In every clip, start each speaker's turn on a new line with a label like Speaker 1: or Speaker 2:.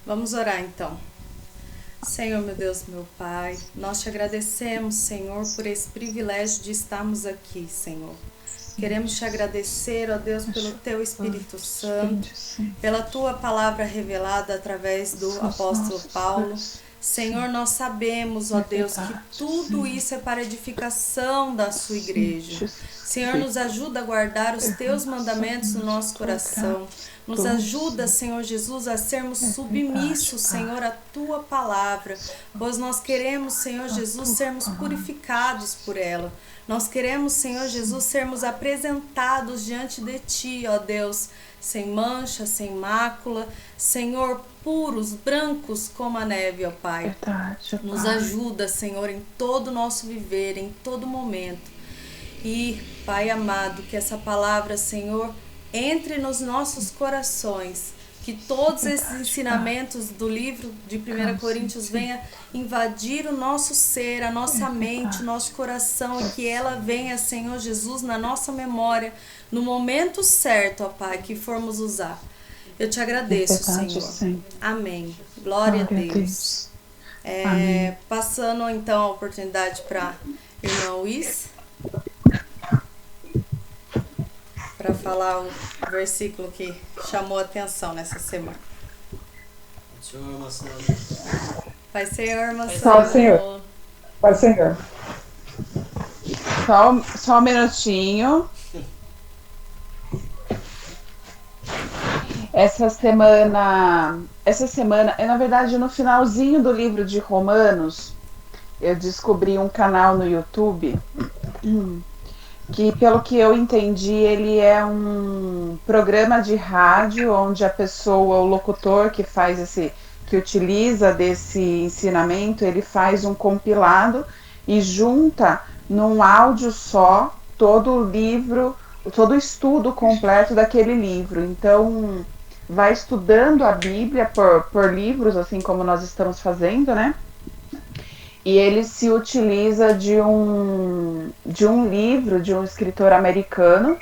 Speaker 1: Vamos orar então. Senhor, meu Deus, meu Pai, nós te agradecemos, Senhor, por esse privilégio de estarmos aqui, Senhor. Queremos te agradecer, ó Deus, pelo teu Espírito Santo, pela tua palavra revelada através do apóstolo Paulo. Senhor, nós sabemos, ó Deus, que tudo isso é para edificação da sua igreja. Senhor, nos ajuda a guardar os teus mandamentos no nosso coração. Nos ajuda, Senhor Jesus, a sermos submissos, Senhor, à tua palavra, pois nós queremos, Senhor Jesus, sermos purificados por ela. Nós queremos, Senhor Jesus, sermos apresentados diante de ti, ó Deus, sem mancha, sem mácula, Senhor, puros, brancos como a neve, ó Pai. Nos ajuda, Senhor, em todo o nosso viver, em todo momento. E, Pai amado, que essa palavra, Senhor, entre nos nossos corações, que todos esses ensinamentos do livro de 1 Coríntios venha invadir o nosso ser, a nossa mente, o nosso coração, e que ela venha, Senhor Jesus, na nossa memória, no momento certo, ó Pai, que formos usar. Eu te agradeço, Senhor. Amém. Glória a Deus. Passando então a oportunidade para irmã Luiz, para falar o versículo que chamou a atenção nessa semana.
Speaker 2: Senhor, irmã Sandra.
Speaker 1: Pai, Senhor, irmã
Speaker 3: Pai,
Speaker 1: Sandra.
Speaker 3: Senhor. Pai, Senhor. Só um minutinho. Essa semana, na verdade, no finalzinho do livro de Romanos, eu descobri um canal no YouTube que, pelo que eu entendi, ele é um programa de rádio onde a pessoa, o locutor que utiliza desse ensinamento, ele faz um compilado e junta num áudio só todo o livro, todo o estudo completo daquele livro. Então, vai estudando a Bíblia por livros, assim como nós estamos fazendo, né? E ele se utiliza de um livro de um escritor americano,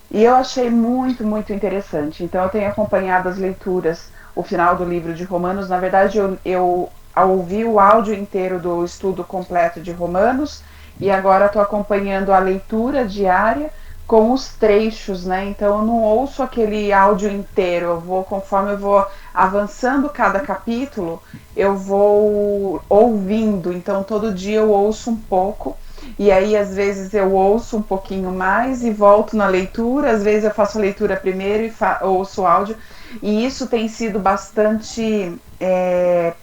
Speaker 3: e eu achei muito, muito interessante. Então eu tenho acompanhado as leituras, o final do livro de Romanos. Na verdade, eu ouvi o áudio inteiro do estudo completo de Romanos, e agora estou acompanhando a leitura diária com os trechos, né? Então eu não ouço aquele áudio inteiro, conforme eu vou avançando cada capítulo, eu vou ouvindo. Então todo dia eu ouço um pouco, e aí às vezes eu ouço um pouquinho mais e volto na leitura, às vezes eu faço a leitura primeiro e ouço o áudio, e isso tem sido bastante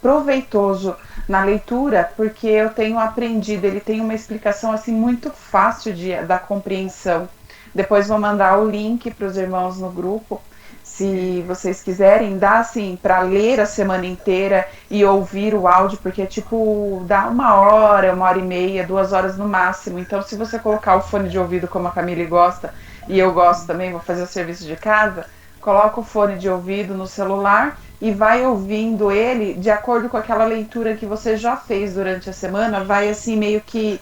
Speaker 3: proveitoso na leitura, porque eu tenho aprendido, ele tem uma explicação assim muito fácil da compreensão. Depois vou mandar o link para os irmãos no grupo, se vocês quiserem, dá assim para ler a semana inteira e ouvir o áudio, porque dá 1 hora, 1 hora e meia, 2 horas no máximo. Então, se você colocar o fone de ouvido como a Camille gosta, e eu gosto também, vou fazer o serviço de casa, coloca o fone de ouvido no celular e vai ouvindo ele de acordo com aquela leitura que você já fez durante a semana, vai assim meio que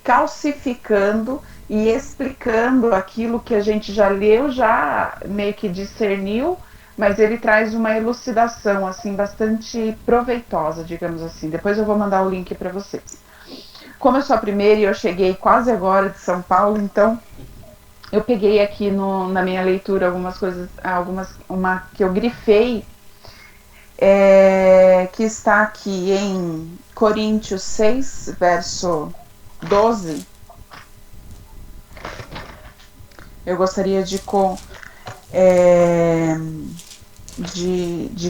Speaker 3: calcificando e explicando aquilo que a gente já leu, já meio que discerniu, mas ele traz uma elucidação assim bastante proveitosa, digamos assim. Depois eu vou mandar o link para vocês. Como eu sou a primeira e eu cheguei quase agora de São Paulo, então eu peguei aqui na minha leitura algumas coisas, uma que eu grifei, que está aqui em Coríntios 6, verso 12. Eu gostaria de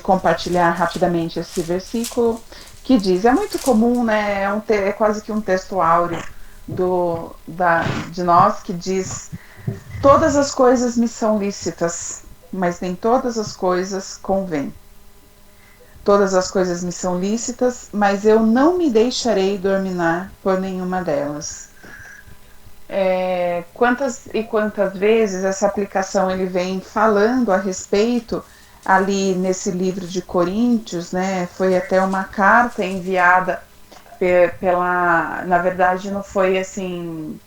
Speaker 3: compartilhar rapidamente esse versículo, que diz, é muito comum, né? É quase que um texto áureo de nós, que diz: todas as coisas me são lícitas, mas nem todas as coisas convêm. Todas as coisas me são lícitas, mas eu não me deixarei dominar por nenhuma delas. Quantas e quantas vezes essa aplicação ele vem falando a respeito ali nesse livro de Coríntios, né? Foi até uma carta enviada na verdade não foi assim,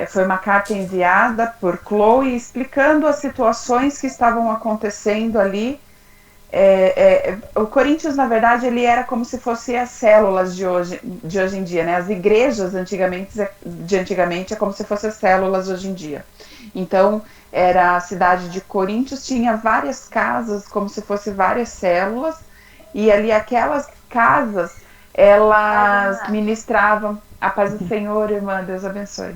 Speaker 3: foi uma carta enviada por Chloe explicando as situações que estavam acontecendo ali o Coríntios, na verdade, ele era como se fosse as células de hoje em dia, né? As igrejas de antigamente é como se fossem as células hoje em dia. Então, era a cidade de Coríntios, tinha várias casas, como se fossem várias células, e ali aquelas casas, elas ministravam, a paz do Senhor, irmã, Deus abençoe.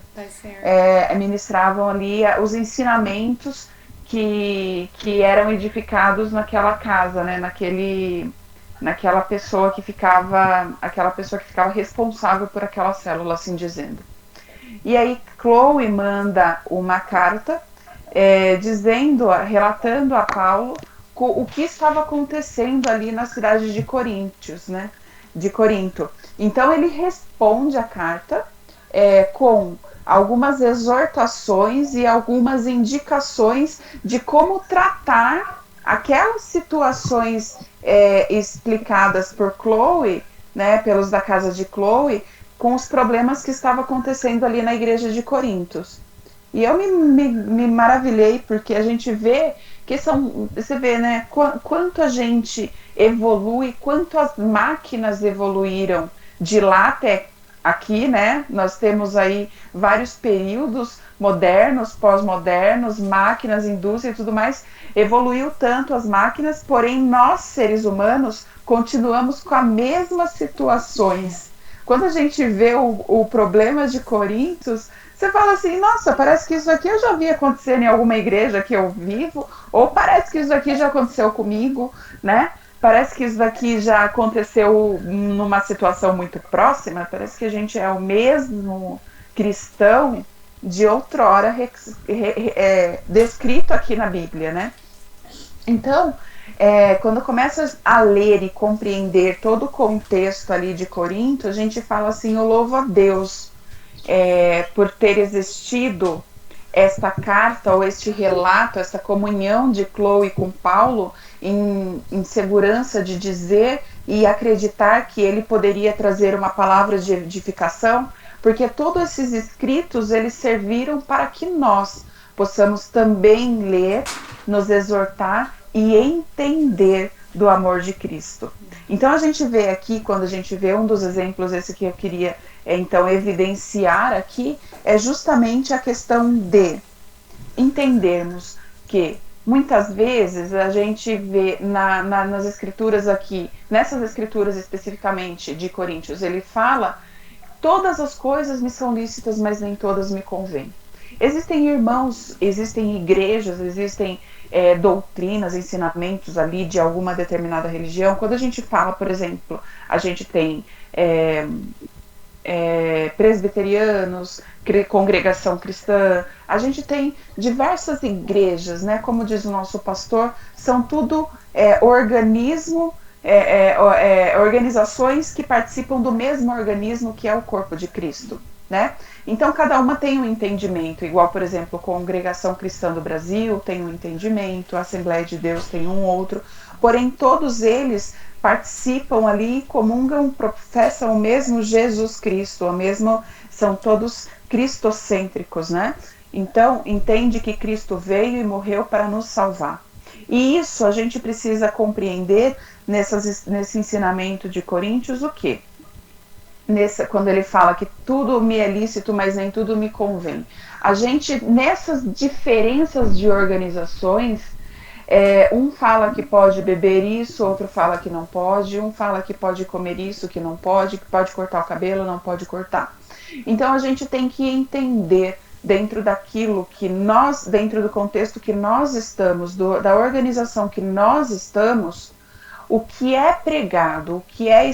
Speaker 3: Ministravam ali os ensinamentos que eram edificados naquela casa, né? Naquela pessoa que ficava responsável por aquela célula, assim dizendo. E aí Chloe manda uma carta relatando a Paulo o que estava acontecendo ali na cidade de Coríntios, né? De Corinto. Então ele responde a carta com algumas exortações e algumas indicações de como tratar aquelas situações explicadas por Chloe, né, pelos da casa de Chloe, com os problemas que estavam acontecendo ali na igreja de Corintos. E eu me maravilhei, porque a gente vê que você vê, né, quanto a gente evolui, quanto as máquinas evoluíram de lá até aqui, né? Nós temos aí vários períodos modernos, pós-modernos, máquinas, indústria e tudo mais. Evoluiu tanto as máquinas, porém nós, seres humanos, continuamos com as mesmas situações. Quando a gente vê o problema de Coríntios, você fala assim, nossa, parece que isso aqui eu já vi acontecer em alguma igreja que eu vivo, ou parece que isso aqui já aconteceu comigo, né? Parece que isso daqui já aconteceu numa situação muito próxima, parece que a gente é o mesmo cristão de outrora descrito aqui na Bíblia, né? Então, quando começa a ler e compreender todo o contexto ali de Corinto, a gente fala assim, eu louvo a Deus por ter existido esta carta ou este relato, essa comunhão de Chloe com Paulo em segurança de dizer e acreditar que ele poderia trazer uma palavra de edificação, porque todos esses escritos eles serviram para que nós possamos também ler, nos exortar e entender do amor de Cristo. Então a gente vê aqui, quando a gente vê um dos exemplos, esse que eu queria então evidenciar aqui, é justamente a questão de entendermos que muitas vezes a gente vê nas escrituras aqui, nessas escrituras especificamente de Coríntios, ele fala, todas as coisas me são lícitas, mas nem todas me convêm. Existem irmãos, existem igrejas, existem doutrinas, ensinamentos ali de alguma determinada religião. Quando a gente fala, por exemplo, a gente tem presbiterianos, congregação cristã, a gente tem diversas igrejas, né? Como diz o nosso pastor, são tudo organizações que participam do mesmo organismo que é o corpo de Cristo, né? Então cada uma tem um entendimento, igual, por exemplo, a Congregação Cristã do Brasil tem um entendimento, a Assembleia de Deus tem um outro, porém todos eles participam ali, comungam, professam o mesmo Jesus Cristo, são todos cristocêntricos, né? Então, entende que Cristo veio e morreu para nos salvar. E isso a gente precisa compreender nesse ensinamento de Coríntios, o quê? Quando ele fala que tudo me é lícito, mas nem tudo me convém. A gente, nessas diferenças de organizações, um fala que pode beber isso, outro fala que não pode, um fala que pode comer isso, que pode cortar o cabelo, não pode cortar. Então a gente tem que entender dentro daquilo que nós, dentro do contexto que nós estamos, da organização que nós estamos, o que é pregado, o que é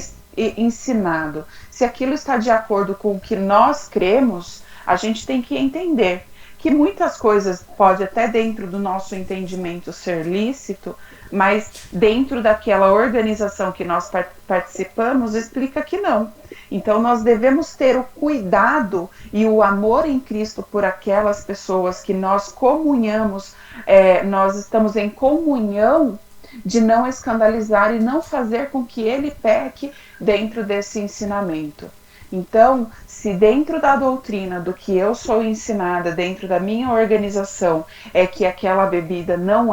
Speaker 3: ensinado, se aquilo está de acordo com o que nós cremos, a gente tem que entender que muitas coisas pode até dentro do nosso entendimento ser lícito, mas dentro daquela organização que nós participamos, explica que não. Então nós devemos ter o cuidado e o amor em Cristo por aquelas pessoas que nós comunhamos, nós estamos em comunhão, de não escandalizar e não fazer com que ele peque dentro desse ensinamento. Então, se dentro da doutrina do que eu sou ensinada, dentro da minha organização, é que aquela bebida não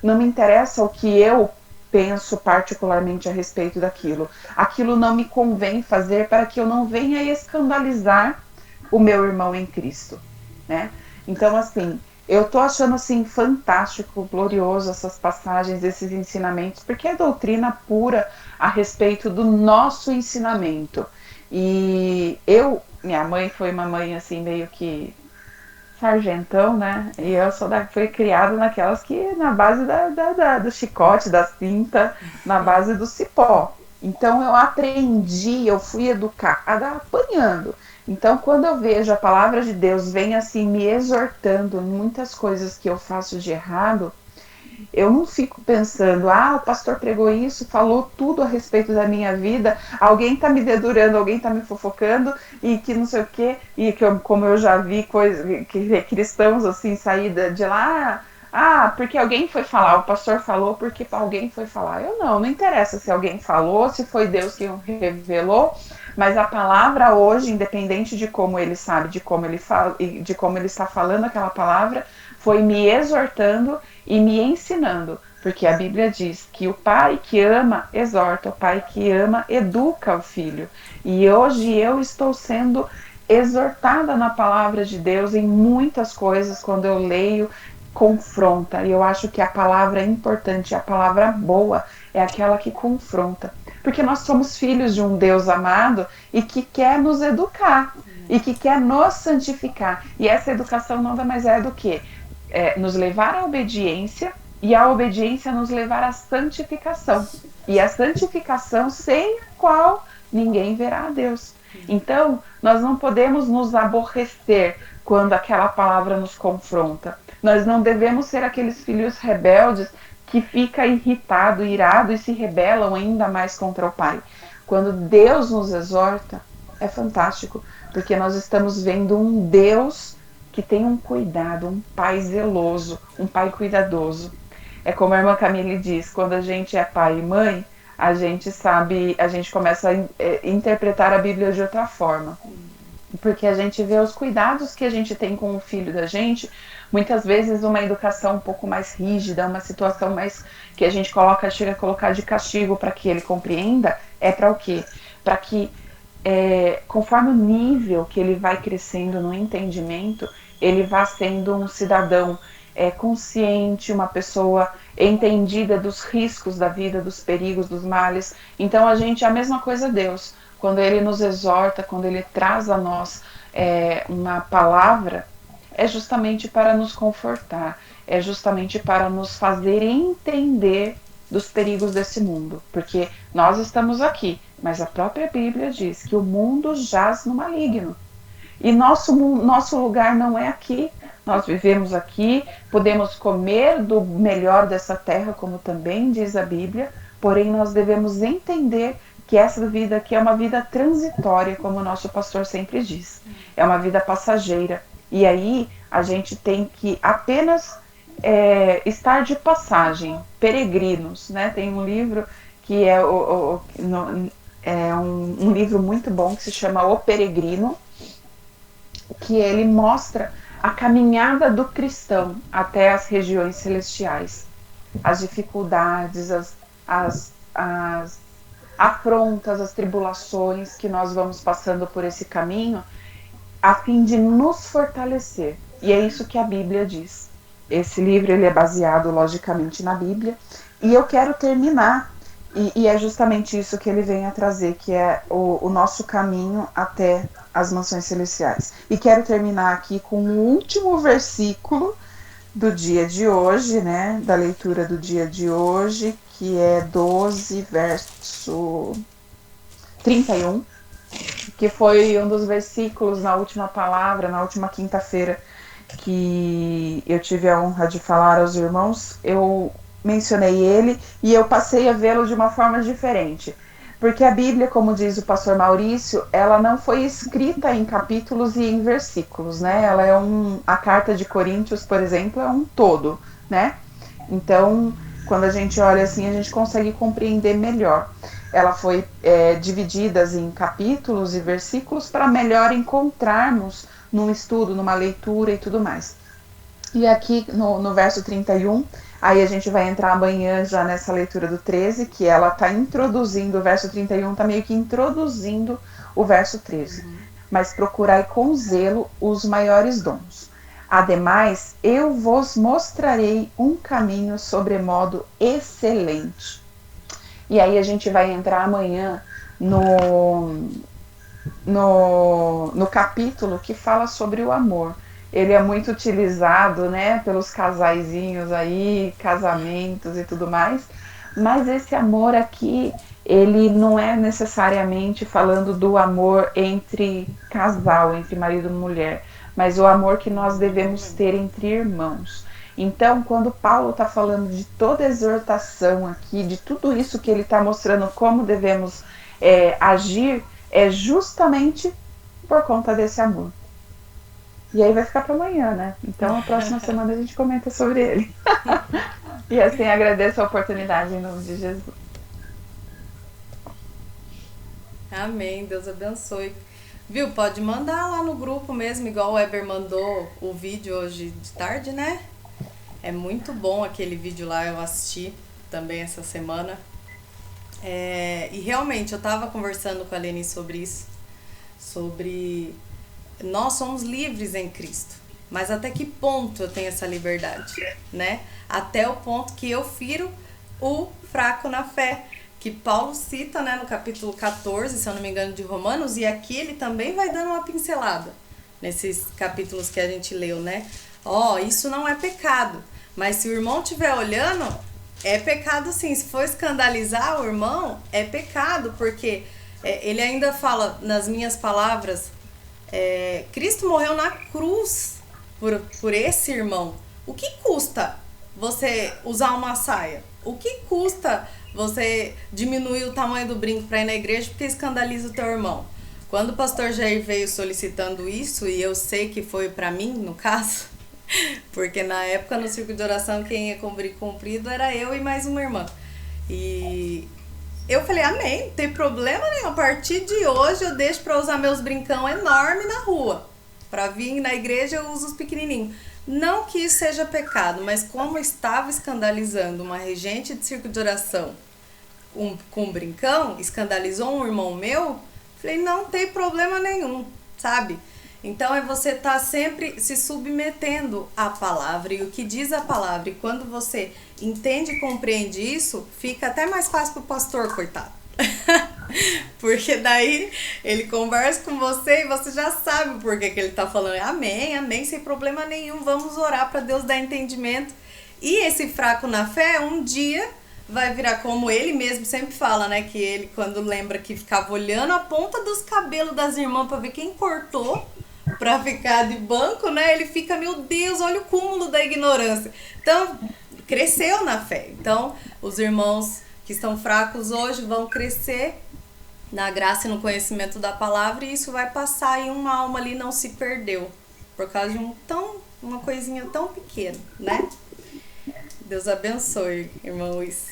Speaker 3: me interessa o que eu penso particularmente a respeito daquilo. Aquilo não me convém fazer para que eu não venha escandalizar o meu irmão em Cristo, né? Então, assim, eu tô achando, assim, fantástico, glorioso essas passagens, esses ensinamentos, porque é doutrina pura a respeito do nosso ensinamento. E minha mãe foi uma mãe, assim, meio que sargentão, né? E eu fui criada naquelas que na base do chicote, da cinta, na base do cipó. Então eu aprendi, eu fui educada apanhando. Então quando eu vejo a palavra de Deus vem assim me exortando em muitas coisas que eu faço de errado, eu não fico pensando, o pastor pregou isso, falou tudo a respeito da minha vida, alguém tá me dedurando, alguém tá me fofocando, e que não sei o quê, e que como eu já vi que cristãos assim sair de lá, porque alguém foi falar, o pastor falou porque alguém foi falar. Não interessa se alguém falou, se foi Deus que revelou, mas a palavra hoje, independente de como ele sabe, de como ele fala, de como ele está falando aquela palavra, foi me exortando e me ensinando, porque a Bíblia diz que o pai que ama exorta, o pai que ama educa o filho. E hoje eu estou sendo exortada na palavra de Deus em muitas coisas, quando eu leio, confronta. E eu acho que a palavra importante, a palavra boa, é aquela que confronta. Porque nós somos filhos de um Deus amado e que quer nos educar e que quer nos santificar. E essa educação nada mais é do que nos levar à obediência, e a obediência nos levar à santificação. E a santificação sem a qual ninguém verá a Deus. Então, nós não podemos nos aborrecer quando aquela palavra nos confronta. Nós não devemos ser aqueles filhos rebeldes que ficam irritados, irados e se rebelam ainda mais contra o Pai. Quando Deus nos exorta, é fantástico, porque nós estamos vendo um Deus que tem um cuidado, um pai zeloso, um pai cuidadoso. É como a irmã Camille diz, quando a gente é pai e mãe, a gente começa a interpretar a Bíblia de outra forma. Porque a gente vê os cuidados que a gente tem com o filho da gente, muitas vezes uma educação um pouco mais rígida, uma situação mais que a gente chega a colocar de castigo para que ele compreenda, é para o quê? Para que conforme o nível que ele vai crescendo no entendimento, ele vá sendo um cidadão consciente, uma pessoa entendida dos riscos da vida, dos perigos, dos males. Então a mesma coisa Deus, quando ele nos exorta, quando ele traz a nós uma palavra, é justamente para nos confortar, é justamente para nos fazer entender dos perigos desse mundo, porque nós estamos aqui, mas a própria Bíblia diz que o mundo jaz no maligno. E nosso lugar não é aqui. Nós vivemos aqui, podemos comer do melhor dessa terra, como também diz a Bíblia, porém nós devemos entender que essa vida aqui é uma vida transitória, como o nosso pastor sempre diz. É uma vida passageira. E aí a gente tem que apenas estar de passagem, peregrinos, né? Tem um livro que é um livro muito bom que se chama O Peregrino, que ele mostra a caminhada do cristão até as regiões celestiais, as dificuldades, as afrontas, as tribulações que nós vamos passando por esse caminho, a fim de nos fortalecer. E é isso que a Bíblia diz. Esse livro ele é baseado, logicamente, na Bíblia. E eu quero terminar, e é justamente isso que ele vem a trazer, que é o nosso caminho até as mansões celestiais. E quero terminar aqui com o último versículo do dia de hoje, né? Da leitura do dia de hoje, que é 12, verso 31, que foi um dos versículos na última palavra, na última quinta-feira, que eu tive a honra de falar aos irmãos. Eu mencionei ele e eu passei a vê-lo de uma forma diferente. Porque a Bíblia, como diz o pastor Maurício, ela não foi escrita em capítulos e em versículos, né? Ela é a carta de Coríntios, por exemplo, é um todo, né? Então, quando a gente olha assim, a gente consegue compreender melhor. Ela foi dividida em capítulos e versículos para melhor encontrarmos num estudo, numa leitura e tudo mais. E aqui no verso 31, Aí a gente vai entrar amanhã já nessa leitura do 13, que ela está introduzindo o verso 31, está meio que introduzindo o verso 13. Mas procurai com zelo os maiores dons. Ademais, eu vos mostrarei um caminho sobremodo excelente. E aí a gente vai entrar amanhã no capítulo que fala sobre o amor. Ele é muito utilizado, né, pelos casaizinhos aí, casamentos e tudo mais, mas esse amor aqui, ele não é necessariamente falando do amor entre casal, entre marido e mulher, mas o amor que nós devemos ter entre irmãos. Então, quando Paulo está falando de toda a exortação aqui, de tudo isso que ele está mostrando como devemos agir, é justamente por conta desse amor. E aí vai ficar para amanhã, né? Então a próxima semana a gente comenta sobre ele. E assim agradeço a oportunidade em nome de Jesus.
Speaker 1: Amém, Deus abençoe. Viu, pode mandar lá no grupo mesmo, igual o Eber mandou o vídeo hoje de tarde, né? É muito bom aquele vídeo lá, eu assisti também essa semana. E realmente, eu tava conversando com a Leni sobre isso, sobre nós somos livres em Cristo, mas até que ponto eu tenho essa liberdade, né? Até o ponto que eu firo o fraco na fé, que Paulo cita, né, no capítulo 14, se eu não me engano, de Romanos, e aqui ele também vai dando uma pincelada nesses capítulos que a gente leu, né? Isso não é pecado, mas se o irmão estiver olhando, é pecado sim. Se for escandalizar o irmão, é pecado, porque ele ainda fala, nas minhas palavras, Cristo morreu na cruz por esse irmão. O que custa você usar uma saia? O que custa você diminuir o tamanho do brinco para ir na igreja porque escandaliza o teu irmão? Quando o pastor Jair veio solicitando isso, e eu sei que foi para mim, no caso, porque na época no círculo de oração quem ia cumprir cumprido era eu e mais uma irmã. E eu falei, amém, não tem problema nenhum. A partir de hoje eu deixo para usar meus brincão enormes na rua. Para vir na igreja eu uso os pequenininhos. Não que isso seja pecado, mas como estava escandalizando uma regente de círculo de oração com um brincão, escandalizou um irmão meu, falei, não tem problema nenhum, sabe? Então é você estar sempre se submetendo à palavra e o que diz a palavra. E quando você entende e compreende isso, fica até mais fácil pro pastor, coitado. Porque daí ele conversa com você e você já sabe o porquê que ele tá falando. Amém, amém, sem problema nenhum. Vamos orar para Deus dar entendimento. E esse fraco na fé, um dia vai virar como ele mesmo sempre fala, né? Que ele, quando lembra que ficava olhando a ponta dos cabelos das irmãs para ver quem cortou, para ficar de banco, né? Ele fica, meu Deus, olha o cúmulo da ignorância. Então, cresceu na fé. Então, os irmãos que estão fracos hoje vão crescer na graça e no conhecimento da palavra, e isso vai passar e uma alma ali não se perdeu por causa de uma coisinha tão pequena, né? Deus abençoe, irmão Luiz.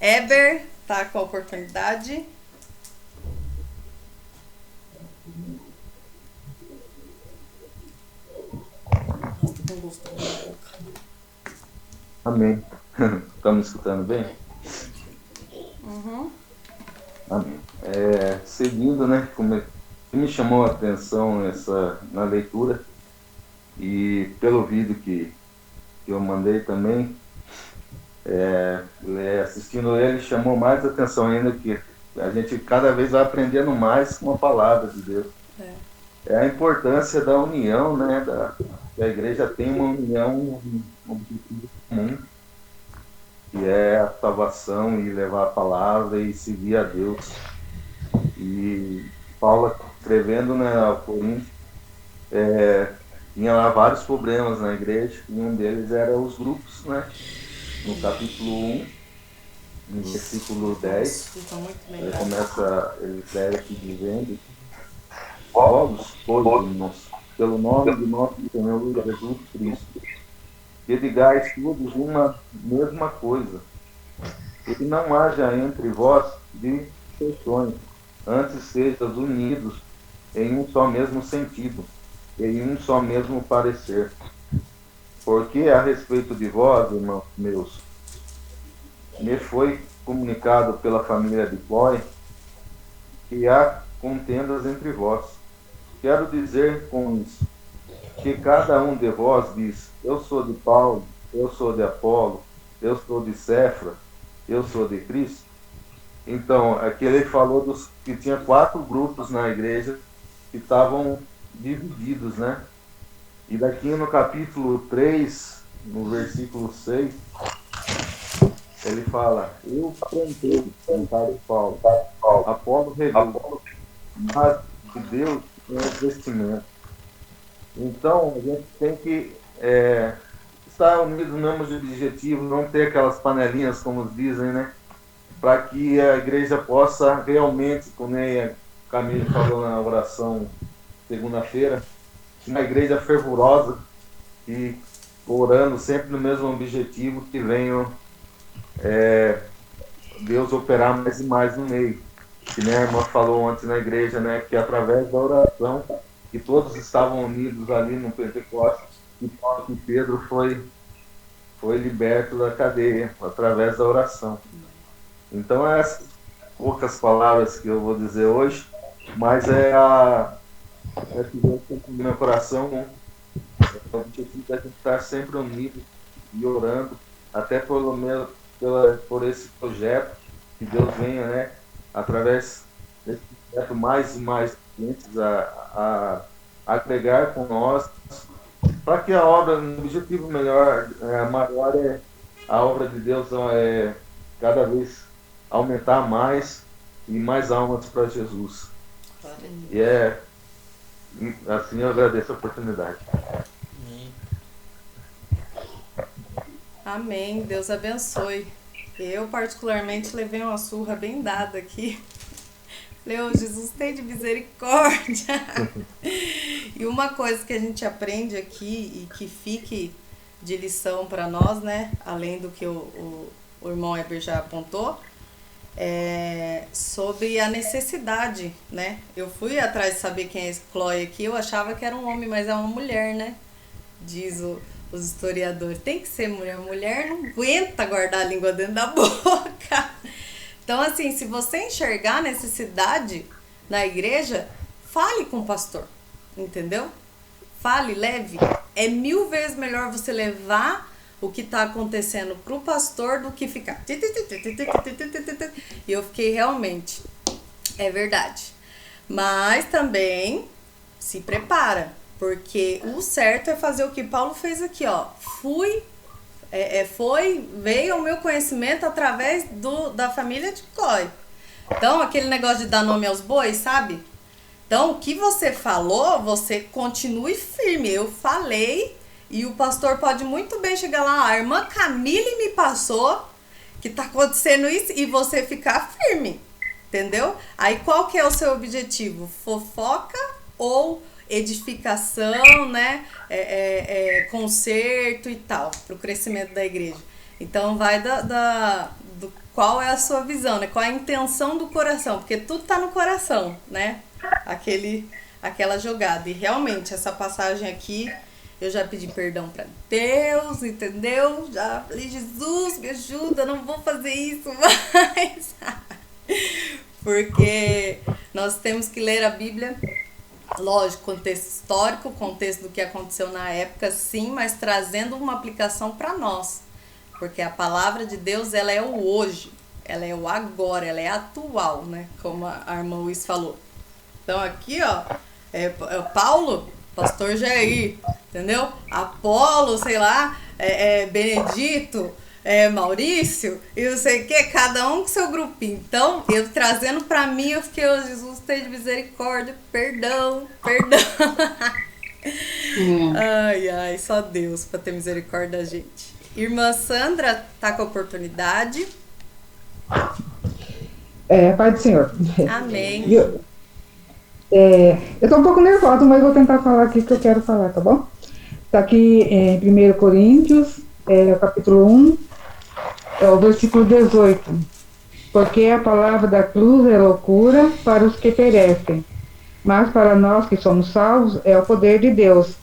Speaker 1: Eber tá com a oportunidade.
Speaker 4: Amém. Estamos escutando bem?
Speaker 1: Uhum.
Speaker 4: Amém. Seguindo, né, como me chamou a atenção na leitura e pelo vídeo que eu mandei também, assistindo ele, chamou mais atenção ainda, que a gente cada vez vai aprendendo mais com a palavra de Deus. É a importância da união, né, da igreja tem uma união, um objetivo comum, que é a salvação e levar a palavra e seguir a Deus. E Paulo, escrevendo, né, ao Coríntios, tinha lá vários problemas na igreja, e um deles era os grupos, né? No capítulo 1, no versículo 10, ele segue aqui dizendo: Vós, pois, irmãos, pelo nome do nosso Senhor Jesus Cristo, que digais todos uma mesma coisa, e que não haja entre vós distinções, antes sejam unidos em um só mesmo sentido, em um só mesmo parecer. Porque a respeito de vós, irmãos meus, me foi comunicado pela família de Chloe que há contendas entre vós. Quero dizer com isso que cada um de vós diz: eu sou de Paulo, eu sou de Apolo, eu sou de Cefra, eu sou de Cristo. Então, aqui ele falou que tinha 4 grupos na igreja que estavam divididos, né? E daqui no capítulo 3, no versículo 6, ele fala: eu plantei, plantado Paulo, Apolo regou, mas de Deus é o crescimento. Então, a gente tem que estar unidos no mesmo objetivo, não ter aquelas panelinhas, como dizem, né? Para que a igreja possa realmente, como a Camille falou na oração segunda-feira, uma igreja fervorosa e orando sempre no mesmo objetivo, que venham Deus operar mais e mais no meio. Que nem a irmã falou ontem na igreja, né, que através da oração, que todos estavam unidos ali no Pentecostes, e Paulo e Pedro foi liberto da cadeia através da oração. Então, essas poucas palavras que eu vou dizer hoje, mas que Deus tem no meu coração, né? É o objetivo da gente estar sempre unido e orando, até pelo menos por esse projeto, que Deus venha, né, através desse projeto, mais e mais clientes a agregar com nós, para que a obra, o objetivo maior é a obra de Deus cada vez aumentar mais e mais almas para Jesus. E assim eu agradeço a oportunidade.
Speaker 1: Amém. Deus abençoe. Eu, particularmente, levei uma surra bem dada aqui. Falei, ô, Jesus, tem de misericórdia. E uma coisa que a gente aprende aqui e que fique de lição para nós, né? Além do que o irmão Heber já apontou, sobre a necessidade, né? Eu fui atrás de saber quem é esse Chloe aqui, eu achava que era um homem, mas é uma mulher, né? Diz os historiadores. Tem que ser mulher. Mulher não aguenta guardar a língua dentro da boca. Então, assim, se você enxergar a necessidade na igreja, fale com o pastor, entendeu? Fale, leve. É 1000 vezes melhor você levar o que está acontecendo pro pastor do que ficar... E eu fiquei realmente... É verdade. Mas também se prepara, porque o certo é fazer o que Paulo fez aqui, ó. Veio o meu conhecimento através da família de Chloe. Então, aquele negócio de dar nome aos bois, sabe? Então, o que você falou, você continue firme. Eu falei... E o pastor pode muito bem chegar lá, a irmã Camille me passou que tá acontecendo isso, e você ficar firme, entendeu? Aí qual que é o seu objetivo? Fofoca ou edificação, né? Conserto e tal, pro crescimento da igreja. Então vai do qual é a sua visão, né? Qual é a intenção do coração, porque tudo tá no coração, né? Aquela jogada. E realmente, essa passagem aqui, eu já pedi perdão para Deus, entendeu? Já falei, Jesus, me ajuda, não vou fazer isso mais. Porque nós temos que ler a Bíblia, lógico, contexto histórico, contexto do que aconteceu na época, sim, mas trazendo uma aplicação para nós. Porque a palavra de Deus, ela é o hoje, ela é o agora, ela é atual, né? Como a irmã Luiz falou. Então aqui, ó, Paulo, pastor Jair, entendeu? Apolo, sei lá, Benedito, Maurício, e não sei o que, cada um com seu grupinho. Então, eu trazendo pra mim, eu fiquei, oh, Jesus, tem de misericórdia, perdão. Ai, só Deus pra ter misericórdia da gente. Irmã Sandra, tá com a oportunidade.
Speaker 5: Pai do Senhor.
Speaker 1: Amém.
Speaker 5: Eu tô um pouco nervosa, mas vou tentar falar aqui o que eu quero falar, tá bom? Tá aqui em 1 Coríntios, capítulo 1, o versículo 18. Porque a palavra da cruz é loucura para os que perecem, mas para nós que somos salvos é o poder de Deus.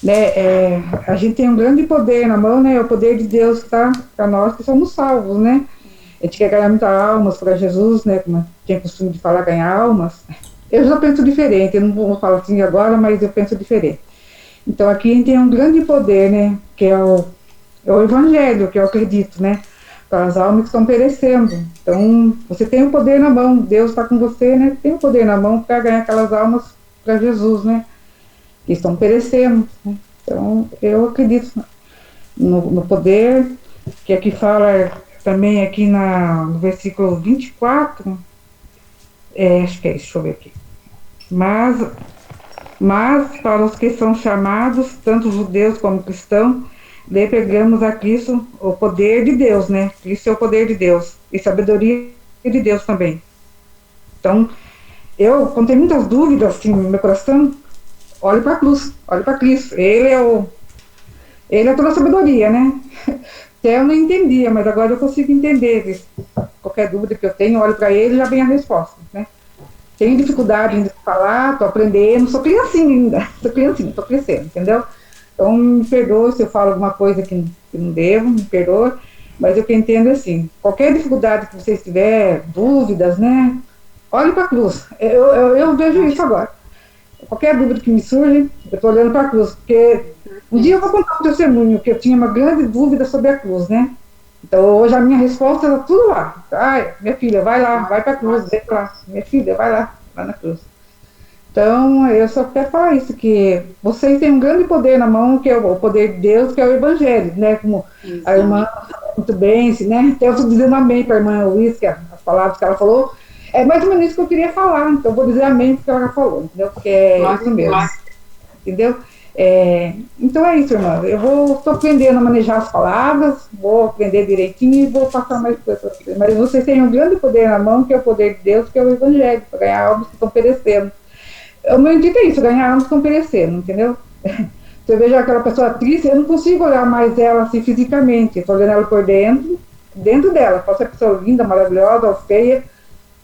Speaker 5: Né? A gente tem um grande poder na mão, né? O poder de Deus está para nós que somos salvos, né? a gente quer ganhar muitas almas para Jesus, né? Como tem costume de falar, ganhar almas. Eu já penso diferente, eu não vou falar assim agora, mas eu penso diferente. Então aqui a gente tem um grande poder, né? Que é o Evangelho, que eu acredito, né? Para as almas que estão perecendo. Então, você tem o poder na mão, Deus está com você, né? Tem o poder na mão para ganhar aquelas almas para Jesus, né? Que estão perecendo. Né? Então, eu acredito no poder, que aqui fala também aqui no versículo 24, acho que é isso, deixa eu ver aqui. Mas para os que são chamados, tanto judeus como cristãos, daí pegamos a Cristo, o poder de Deus, né? Cristo é o poder de Deus, e sabedoria de Deus também. Então, quando tem muitas dúvidas assim, no meu coração, olhe para a cruz, olhe para Cristo. Ele é toda a sabedoria, né? Até eu não entendia, mas agora eu consigo entender. Qualquer dúvida que eu tenho, olho para ele e já vem a resposta, né? Tenho dificuldade ainda de falar, estou aprendendo, sou criancinha ainda, estou crescendo, entendeu? Então, me perdoe se eu falo alguma coisa que não devo, me perdoe, mas o que eu entendo é assim, qualquer dificuldade que vocês tiverem, dúvidas, né, olhe para a cruz. Eu vejo isso agora. Qualquer dúvida que me surge, eu estou olhando para a cruz, porque um dia eu vou contar um testemunho, que eu tinha uma grande dúvida sobre a cruz, né? Então, hoje a minha resposta está tudo lá. Ai, minha filha, vai lá, vai para a cruz, vem lá. Minha filha, vai lá na cruz. Então, eu só quero falar isso, que vocês têm um grande poder na mão, que é o poder de Deus, que é o Evangelho, né? Como a irmã falou muito bem, né? Até eu estou dizendo amém para a irmã Luiz, que as palavras que ela falou, é mais ou menos isso que eu queria falar, então eu vou dizer amém porque ela falou, entendeu? Porque é isso mesmo, entendeu? Então é isso, irmã, estou aprendendo a manejar as palavras, vou aprender direitinho e vou passar mais coisas para vocês, mas vocês têm um grande poder na mão, que é o poder de Deus, que é o Evangelho, para ganhar almas que estão perecendo. O meu intuito é isso, ganhar almas que estão perecendo, entendeu? Se eu vejo aquela pessoa triste, eu não consigo olhar mais ela assim fisicamente, estou olhando ela por dentro dela, pode ser uma pessoa linda, maravilhosa ou feia,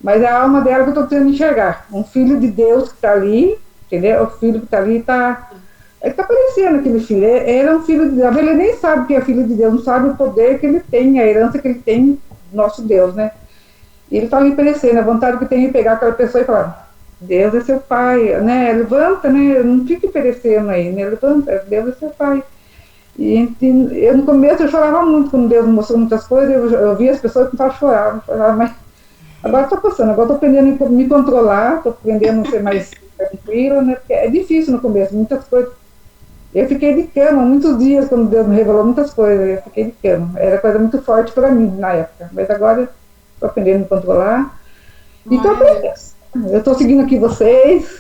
Speaker 5: mas é a alma dela que eu estou tentando enxergar. Um filho de Deus que está ali, entendeu? O filho que está ali ele está aparecendo, aquele filho. Ele é um filho de Deus, ele nem sabe que é filho de Deus, não sabe o poder que ele tem, a herança que ele tem do nosso Deus, né? E ele está ali aparecendo, a vontade que tem de pegar aquela pessoa e falar, Deus é seu pai, né? Levanta, né? Não fique perecendo aí, né? Levanta, Deus é seu pai. E eu, no começo, eu chorava muito quando Deus me mostrou muitas coisas, eu via as pessoas que estavam chorando, mas agora está passando, agora estou aprendendo a me controlar, estou aprendendo a ser mais tranquila, né? Porque é difícil no começo, muitas coisas. Eu fiquei de cama muitos dias quando Deus me revelou muitas coisas, eu fiquei de cama. Era coisa muito forte para mim na época, mas agora estou aprendendo a me controlar. E estou aprendendo. Eu estou seguindo aqui vocês,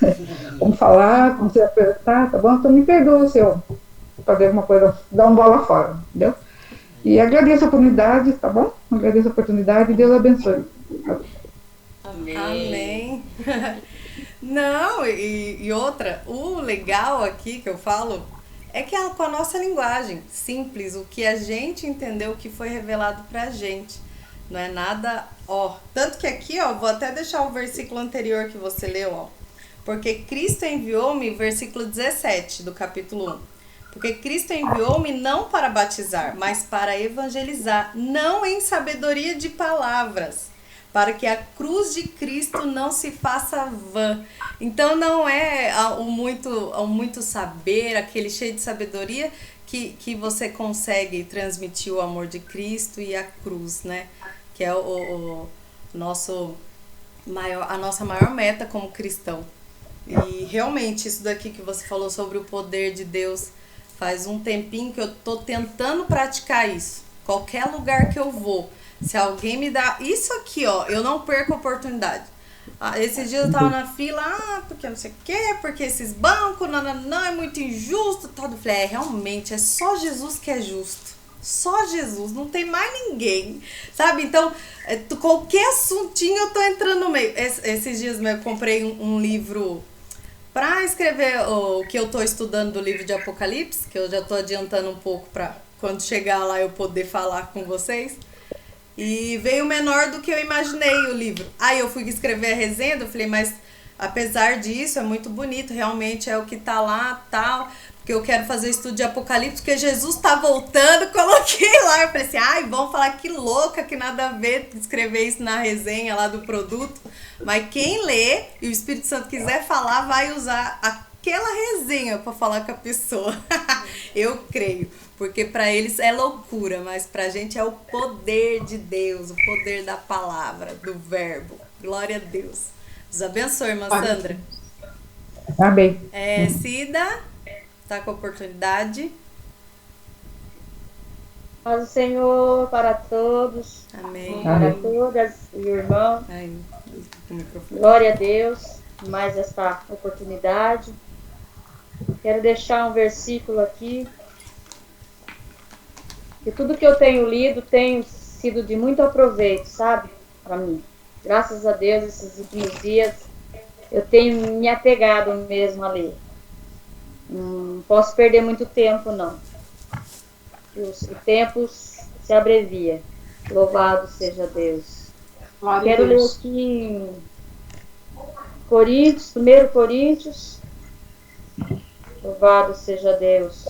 Speaker 5: como falar, como se apresentar, tá bom? Então me perdoa se eu fazer alguma coisa, dar uma bola fora, entendeu? E agradeço a oportunidade, tá bom? Agradeço a oportunidade e Deus abençoe.
Speaker 1: Amém. Amém. Não, e outra, o legal aqui que eu falo é que é com a nossa linguagem simples, o que a gente entendeu, o que foi revelado pra gente. Não é nada, tanto que aqui, vou até deixar o versículo anterior que você leu, porque Cristo enviou-me, versículo 17 do capítulo 1. Porque Cristo enviou-me não para batizar, mas para evangelizar, não em sabedoria de palavras, para que a cruz de Cristo não se faça vã. Então não é o muito saber, aquele cheio de sabedoria, que você consegue transmitir o amor de Cristo e a cruz, né? Que é a nossa maior meta como cristão. E realmente isso daqui que você falou sobre o poder de Deus, faz um tempinho que eu tô tentando praticar isso. Qualquer lugar que eu vou, se alguém me dá isso aqui, eu não perco a oportunidade. Esses dias eu tava na fila, porque não sei o quê, porque esses bancos, não, é muito injusto, tal. Eu falei, realmente, é só Jesus que é justo. Só Jesus, não tem mais ninguém, sabe? Então, qualquer assuntinho eu tô entrando no meio. Esses dias eu comprei um livro para escrever o que eu tô estudando do livro de Apocalipse, que eu já tô adiantando um pouco para quando chegar lá eu poder falar com vocês. E veio menor do que eu imaginei o livro. Aí eu fui escrever a resenha, eu falei, mas apesar disso é muito bonito, realmente é o que tá lá, tal. porque eu quero fazer estudo de Apocalipse, porque Jesus tá voltando, coloquei lá, eu falei assim, ai, vão falar que louca, que nada a ver escrever isso na resenha lá do produto, mas quem lê e o Espírito Santo quiser falar, vai usar aquela resenha para falar com a pessoa. Eu creio, porque para eles é loucura, mas pra gente é o poder de Deus, o poder da palavra, do verbo. Glória a Deus. Deus abençoe, irmã Sandra.
Speaker 5: Amém.
Speaker 1: Cida, tá com a oportunidade.
Speaker 6: Paz do Senhor para todos.
Speaker 1: Amém.
Speaker 6: Para todas os irmãos.
Speaker 1: Ai, o microfone.
Speaker 6: Glória a Deus, mais esta oportunidade. Quero deixar um versículo aqui. E tudo que eu tenho lido tem sido de muito aproveito, sabe? Para mim. Graças a Deus, esses últimos dias, eu tenho me apegado mesmo a ler. Não posso perder muito tempo, não. O tempo se abrevia. Louvado seja Deus.
Speaker 3: Glória
Speaker 6: Quero
Speaker 3: a
Speaker 6: ler
Speaker 3: Deus.
Speaker 6: aqui em Coríntios, 1 Coríntios. Louvado seja Deus.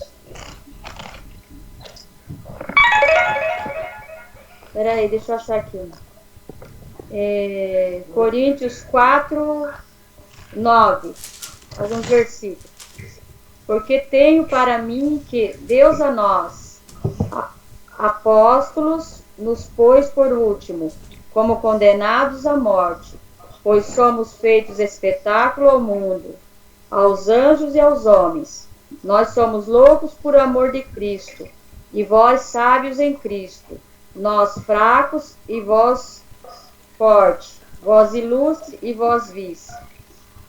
Speaker 6: Espera aí, deixa eu achar aqui. Coríntios 4, 9. Alguns versículos. Porque tenho para mim que Deus a nós, apóstolos, nos pôs por último, como condenados à morte, pois somos feitos espetáculo ao mundo, aos anjos e aos homens. Nós somos loucos por amor de Cristo, e vós sábios em Cristo, nós fracos e vós fortes, vós ilustres e vós vis.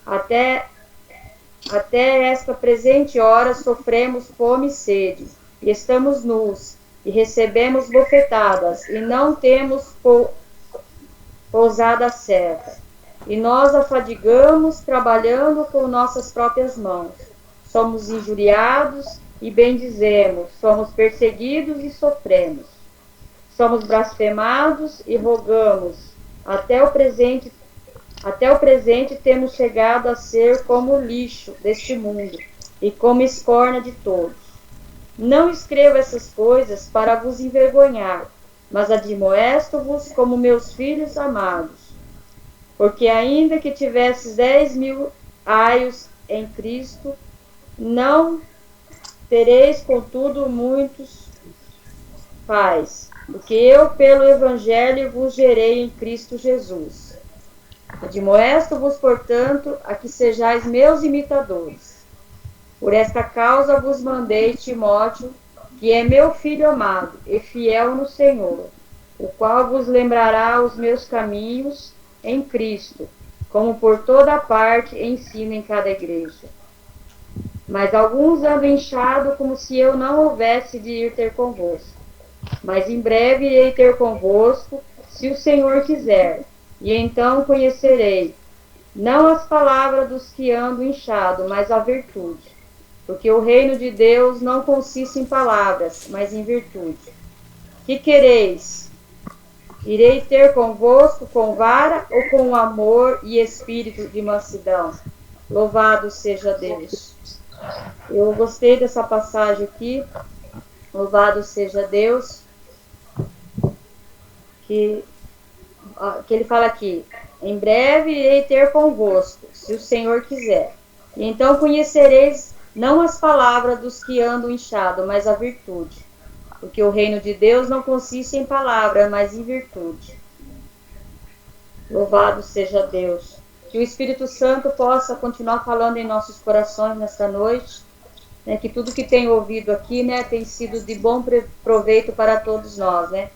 Speaker 6: Até esta presente hora sofremos fome e sede, e estamos nus, e recebemos bofetadas, e não temos pousada certa. E nós afadigamos trabalhando com nossas próprias mãos. Somos injuriados e bendizemos, somos perseguidos e sofremos. Somos blasfemados e rogamos. Até o presente temos chegado a ser como o lixo deste mundo e como escórnia de todos. Não escrevo essas coisas para vos envergonhar, mas admoesto-vos como meus filhos amados. Porque ainda que tivesses 10.000 aios em Cristo, não tereis, contudo, muitos pais, porque eu, pelo Evangelho, vos gerei em Cristo Jesus. Admoesto-vos, portanto, a que sejais meus imitadores. Por esta causa vos mandei Timóteo, que é meu filho amado e fiel no Senhor, o qual vos lembrará os meus caminhos em Cristo, como por toda parte ensino em cada igreja. Mas alguns andam inchados como se eu não houvesse de ir ter convosco. Mas em breve irei ter convosco, se o Senhor quiser, e então conhecerei, não as palavras dos que andam inchados, mas a virtude. Porque o reino de Deus não consiste em palavras, mas em virtude. Que quereis? Irei ter convosco com vara ou com amor e espírito de mansidão? Louvado seja Deus. Eu gostei dessa passagem aqui. Louvado seja Deus. Que ele fala aqui: em breve irei ter convosco, se o Senhor quiser. E então conhecereis não as palavras dos que andam inchados, mas a virtude. Porque o reino de Deus não consiste em palavras, mas em virtude. Louvado seja Deus. Que o Espírito Santo possa continuar falando em nossos corações nesta noite. Né, que tudo que tem ouvido aqui, né, tem sido de bom proveito para todos nós. Né?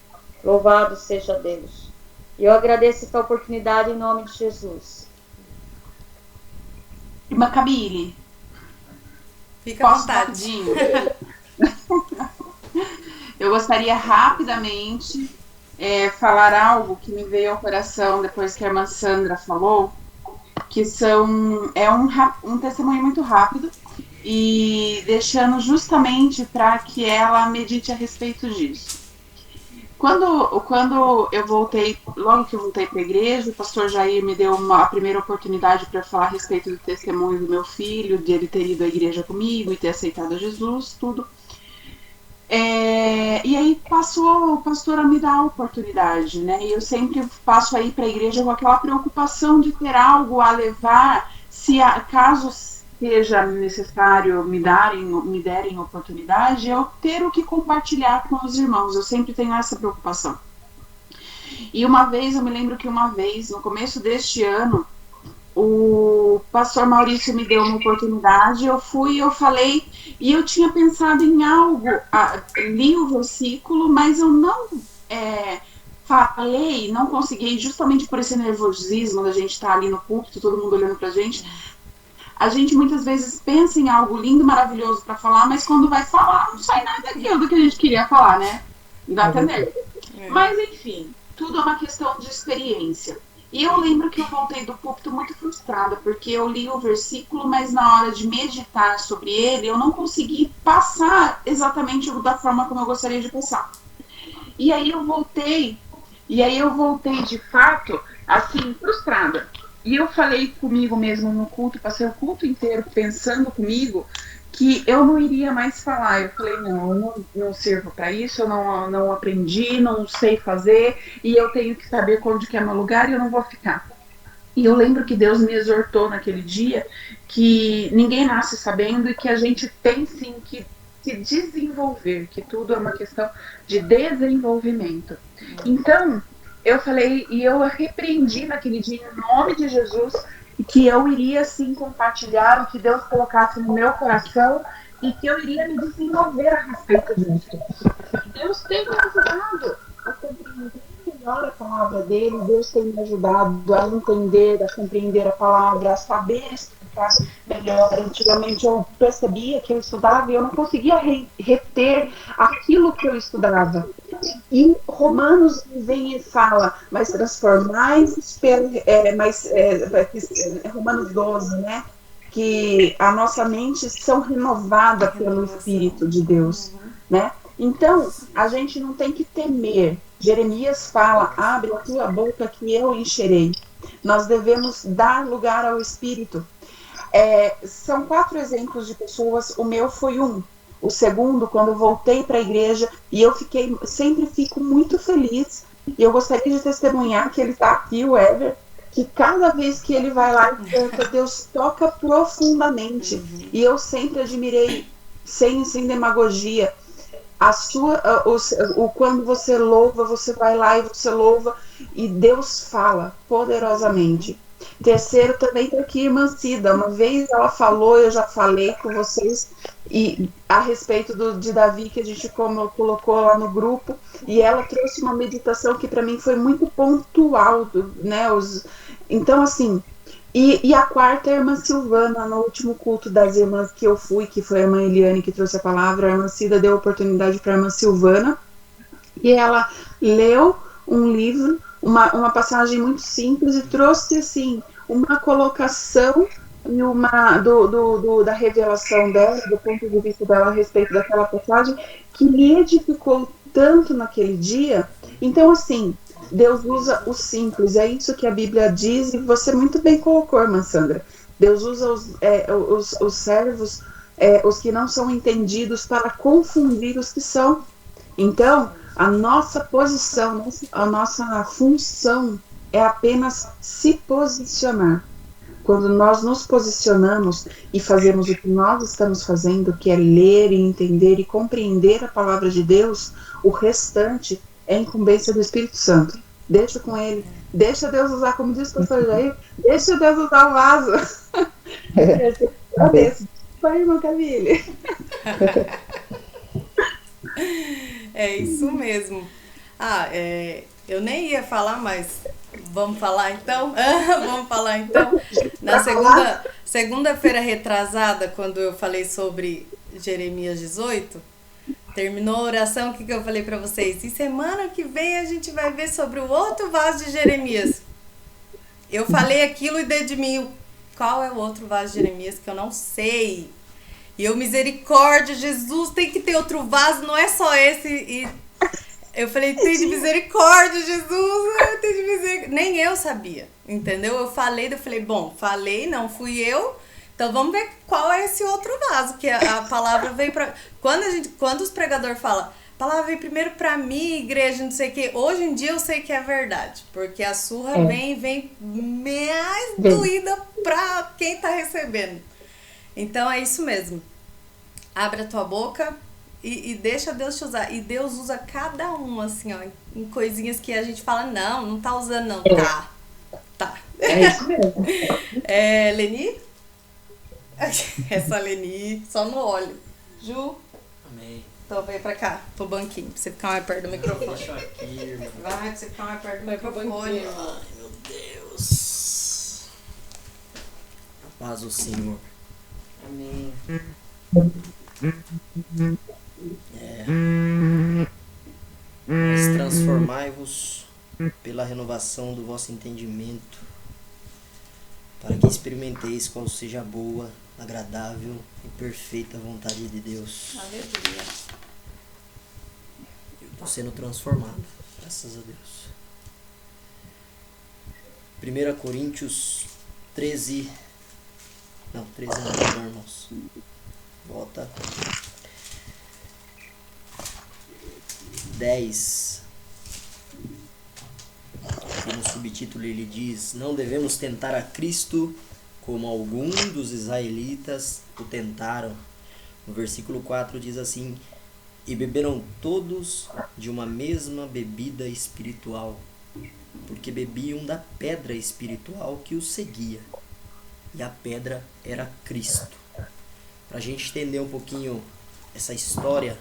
Speaker 6: Louvado seja Deus. E eu agradeço essa oportunidade em nome de Jesus.
Speaker 3: Irmã Camille,
Speaker 1: Fica à
Speaker 3: posso
Speaker 1: vontade.
Speaker 3: rapidinho? Eu gostaria rapidamente falar algo que me veio ao coração depois que a irmã Sandra falou, que um testemunho muito rápido, e deixando justamente para que ela medite a respeito disso. Quando eu voltei, logo que eu voltei para a igreja, o pastor Jair me deu a primeira oportunidade para falar a respeito do testemunho do meu filho, de ele ter ido à igreja comigo e ter aceitado Jesus, tudo. E aí passou o pastor a me dar a oportunidade, né? E eu sempre passo aí para a igreja com aquela preocupação de ter algo a levar, caso seja necessário me derem oportunidade, eu ter o que compartilhar com os irmãos. Eu sempre tenho essa preocupação. E eu me lembro que uma vez, no começo deste ano, o pastor Maurício me deu uma oportunidade, eu falei, e eu tinha pensado em algo, li o versículo, mas eu não falei, não consegui, justamente por esse nervosismo da gente estar ali no púlpito, todo mundo olhando pra gente. A gente muitas vezes pensa em algo lindo, maravilhoso para falar, mas quando vai falar, não sai nada daquilo do que a gente queria falar, né? Dá até nervo. Mas, enfim, tudo é uma questão de experiência. E eu lembro que eu voltei do púlpito muito frustrada, porque eu li o versículo, mas na hora de meditar sobre ele, eu não consegui passar exatamente da forma como eu gostaria de passar. E aí eu voltei de fato, assim, frustrada. E eu falei comigo mesmo no culto, passei o culto inteiro pensando comigo que eu não iria mais falar. Eu falei, não, eu não sirvo para isso, eu não aprendi, não sei fazer, e eu tenho que saber onde que é meu lugar e eu não vou ficar. E eu lembro que Deus me exortou naquele dia que ninguém nasce sabendo e que a gente tem sim que se desenvolver, que tudo é uma questão de desenvolvimento. Então, eu falei, e eu repreendi naquele dia, em nome de Jesus, que eu iria, sim, compartilhar o que Deus colocasse no meu coração e que eu iria me desenvolver a respeito disso. Deus tem me ajudado a compreender melhor a palavra dele, Deus tem me ajudado a entender, a compreender a palavra, a saber explicar melhor. Antigamente eu percebia que eu estudava e eu não conseguia reter aquilo que eu estudava. E Romanos vem e fala, mas transformais Romanos 12, né? Que a nossa mente são renovada pelo Espírito de Deus, né? Então, a gente não tem que temer. Jeremias fala, abre a tua boca que eu encherei. Nós devemos dar lugar ao Espírito. São 4 exemplos de pessoas, o meu foi um. O segundo, quando eu voltei para a igreja, e eu sempre fico muito feliz, e eu gostaria de testemunhar que ele está aqui, o Ever, que cada vez que ele vai lá e canta, Deus toca profundamente. E eu sempre admirei, sem demagogia, quando você louva, você vai lá e você louva, e Deus fala poderosamente. Terceiro, também está aqui, irmã Cida. Uma vez ela falou, eu já falei com vocês, e a respeito de Davi, que a gente colocou lá no grupo, e ela trouxe uma meditação que para mim foi muito pontual, né? Então, assim, e a quarta é a irmã Silvana, no último culto das irmãs que eu fui, que foi a irmã Eliane que trouxe a palavra, a irmã Cida deu oportunidade para a irmã Silvana, e ela leu um livro, uma passagem muito simples, e trouxe, assim, uma colocação e da revelação dela, do ponto de vista dela a respeito daquela passagem, que me edificou tanto naquele dia. Então, assim, Deus usa o simples, é isso que a Bíblia diz, e você muito bem colocou, irmã Sandra. Deus usa os servos, os que não são entendidos, para confundir os que são. Então, a nossa posição, a nossa função é apenas se posicionar. Quando nós nos posicionamos e fazemos o que nós estamos fazendo, que é ler e entender e compreender a palavra de Deus, o restante é incumbência do Espírito Santo. Deixa com ele, deixa Deus usar, como diz o pastor Jair, deixa Deus usar o vaso. Vai, irmã Camille.
Speaker 1: É isso mesmo. Eu nem ia falar, mas vamos falar então? Vamos falar então. Na segunda-feira retrasada, quando eu falei sobre Jeremias 18, terminou a oração, o que eu falei para vocês? E semana que vem a gente vai ver sobre o outro vaso de Jeremias. Eu falei aquilo e dei de mim, qual é o outro vaso de Jeremias que eu não sei? E eu, misericórdia, Jesus, tem que ter outro vaso, não é só esse. E Eu falei, tem de misericórdia, Jesus, tem de misericórdia. Nem eu sabia, entendeu? Eu falei, bom, não fui eu, então vamos ver qual é esse outro vaso, que a palavra veio pra... Quando os pregadores falam, a palavra veio primeiro pra mim, igreja, não sei o quê, hoje em dia eu sei que é verdade, porque a surra vem mais doída pra quem tá recebendo. Então é isso mesmo. Abre a tua boca e deixa Deus te usar. E Deus usa cada um, assim, ó, em coisinhas que a gente fala, não tá usando, não. Tá.
Speaker 5: É isso mesmo.
Speaker 1: Leni? Essa Leni, só no óleo. Ju?
Speaker 2: Amém.
Speaker 1: Então vem pra cá, pro banquinho, pra você ficar mais perto do microfone.
Speaker 2: Deixa eu aqui, irmão.
Speaker 1: Vai, pra você ficar mais perto do microfone, irmão.
Speaker 2: Ai, meu Deus. A paz do Senhor. Amém. Mas transformai-vos pela renovação do vosso entendimento, para que experimenteis qual seja a boa, agradável e perfeita vontade de Deus.
Speaker 1: Aleluia.
Speaker 2: Eu estou sendo transformado, graças a Deus. 1 Coríntios 13. Não, 13 não, irmãos. Volta. 10. E no subtítulo ele diz: não devemos tentar a Cristo como alguns dos israelitas o tentaram. No versículo 4 diz assim: e beberam todos de uma mesma bebida espiritual, porque bebiam da pedra espiritual que os seguia, e a pedra era Cristo. Para a gente entender um pouquinho essa história,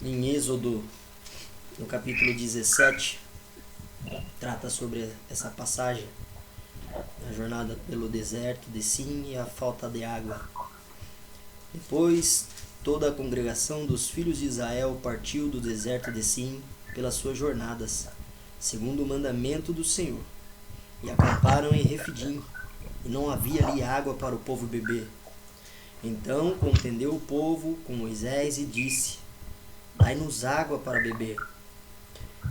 Speaker 2: em Êxodo, no capítulo 17, trata sobre essa passagem, a jornada pelo deserto de Sim e a falta de água. Depois, toda a congregação dos filhos de Israel partiu do deserto de Sim pelas suas jornadas, segundo o mandamento do Senhor, e acamparam em Refidim, e não havia ali água para o povo beber. Então contendeu o povo com Moisés e disse: dai-nos água para beber.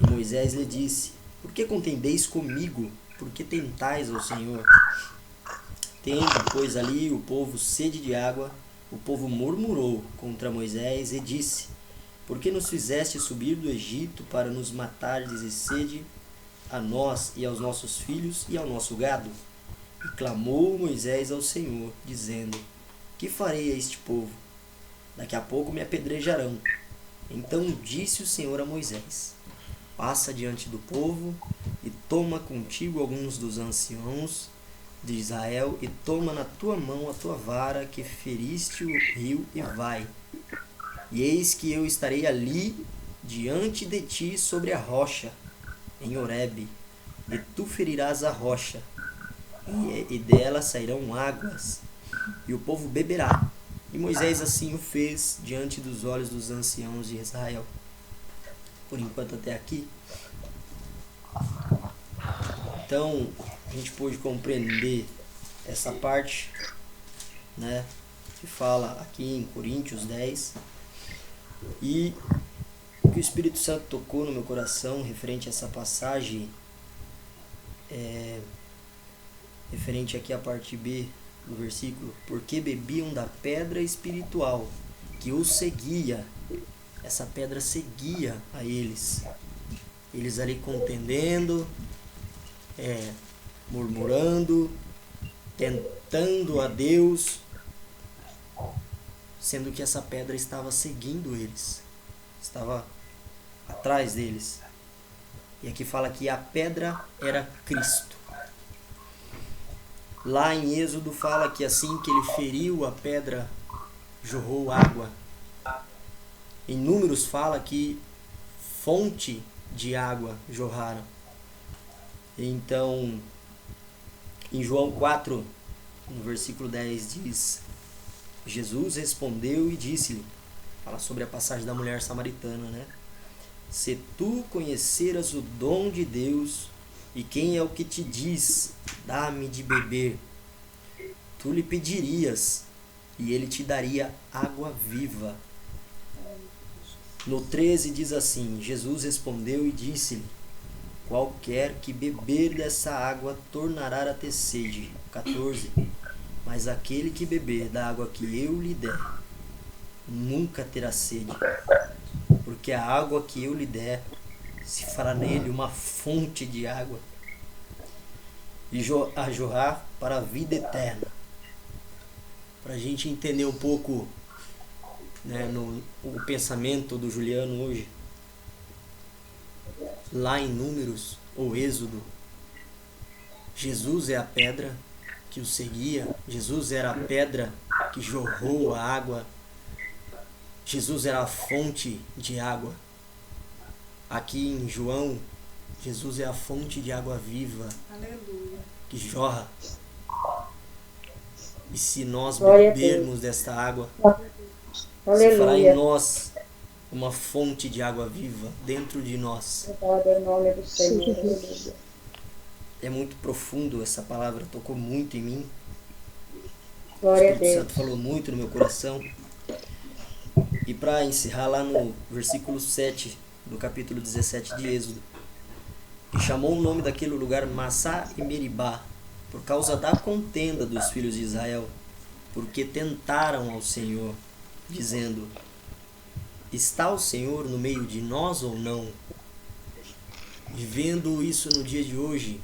Speaker 2: E Moisés lhe disse: por que contendeis comigo? Por que tentais ao Senhor? Tendo, pois, ali o povo sede de água, o povo murmurou contra Moisés e disse: por que nos fizeste subir do Egito para nos matardes de sede a nós e aos nossos filhos e ao nosso gado? E clamou Moisés ao Senhor, dizendo: que farei a este povo? Daqui a pouco me apedrejarão. Então disse o Senhor a Moisés: passa diante do povo e toma contigo alguns dos anciãos de Israel e toma na tua mão a tua vara que feriste o rio e vai. E eis que eu estarei ali diante de ti sobre a rocha, em Horebe, e tu ferirás a rocha, e dela sairão águas, e o povo beberá. E Moisés assim o fez diante dos olhos dos anciãos de Israel. Por enquanto até aqui. Então, a gente pôde compreender essa parte, né, que fala aqui em Coríntios 10. E o que o Espírito Santo tocou no meu coração referente a essa passagem, referente aqui à parte B do versículo: porque bebiam da pedra espiritual que os seguia. Essa pedra seguia a eles. Eles ali contendendo, murmurando, tentando a Deus, sendo que essa pedra estava seguindo eles, estava atrás deles. E aqui fala que a pedra era Cristo. Lá em Êxodo fala que assim que ele feriu a pedra, jorrou água. Em Números fala que fonte de água jorraram. Então, em João 4, no versículo 10 diz: Jesus respondeu e disse-lhe, fala sobre a passagem da mulher samaritana, né? Se tu conheceras o dom de Deus, e quem é o que te diz, dá-me de beber, tu lhe pedirias, e ele te daria água viva. No 13 diz assim: Jesus respondeu e disse-lhe: qualquer que beber dessa água tornará a ter sede. 14. Mas aquele que beber da água que eu lhe der, nunca terá sede, porque a água que eu lhe der se fará nele uma fonte de água e a jorrar para a vida eterna. Para a gente entender um pouco, né, o pensamento do Juliano hoje, lá em Números ou Êxodo, Jesus é a pedra que o seguia, Jesus era a pedra que jorrou a água, Jesus era a fonte de água. Aqui em João, Jesus é a fonte de água viva.
Speaker 1: Aleluia.
Speaker 2: Que jorra. E se nós bebermos desta água, se fará em nós uma fonte de água viva dentro de nós. É muito profundo essa palavra, tocou muito em mim. O Espírito Santo falou muito no meu coração. E para encerrar lá no versículo 7 do capítulo 17 de Êxodo: e chamou o nome daquele lugar Massá e Meribá, por causa da contenda dos filhos de Israel, porque tentaram ao Senhor, dizendo: está o Senhor no meio de nós ou não? E vendo isso no dia de hoje,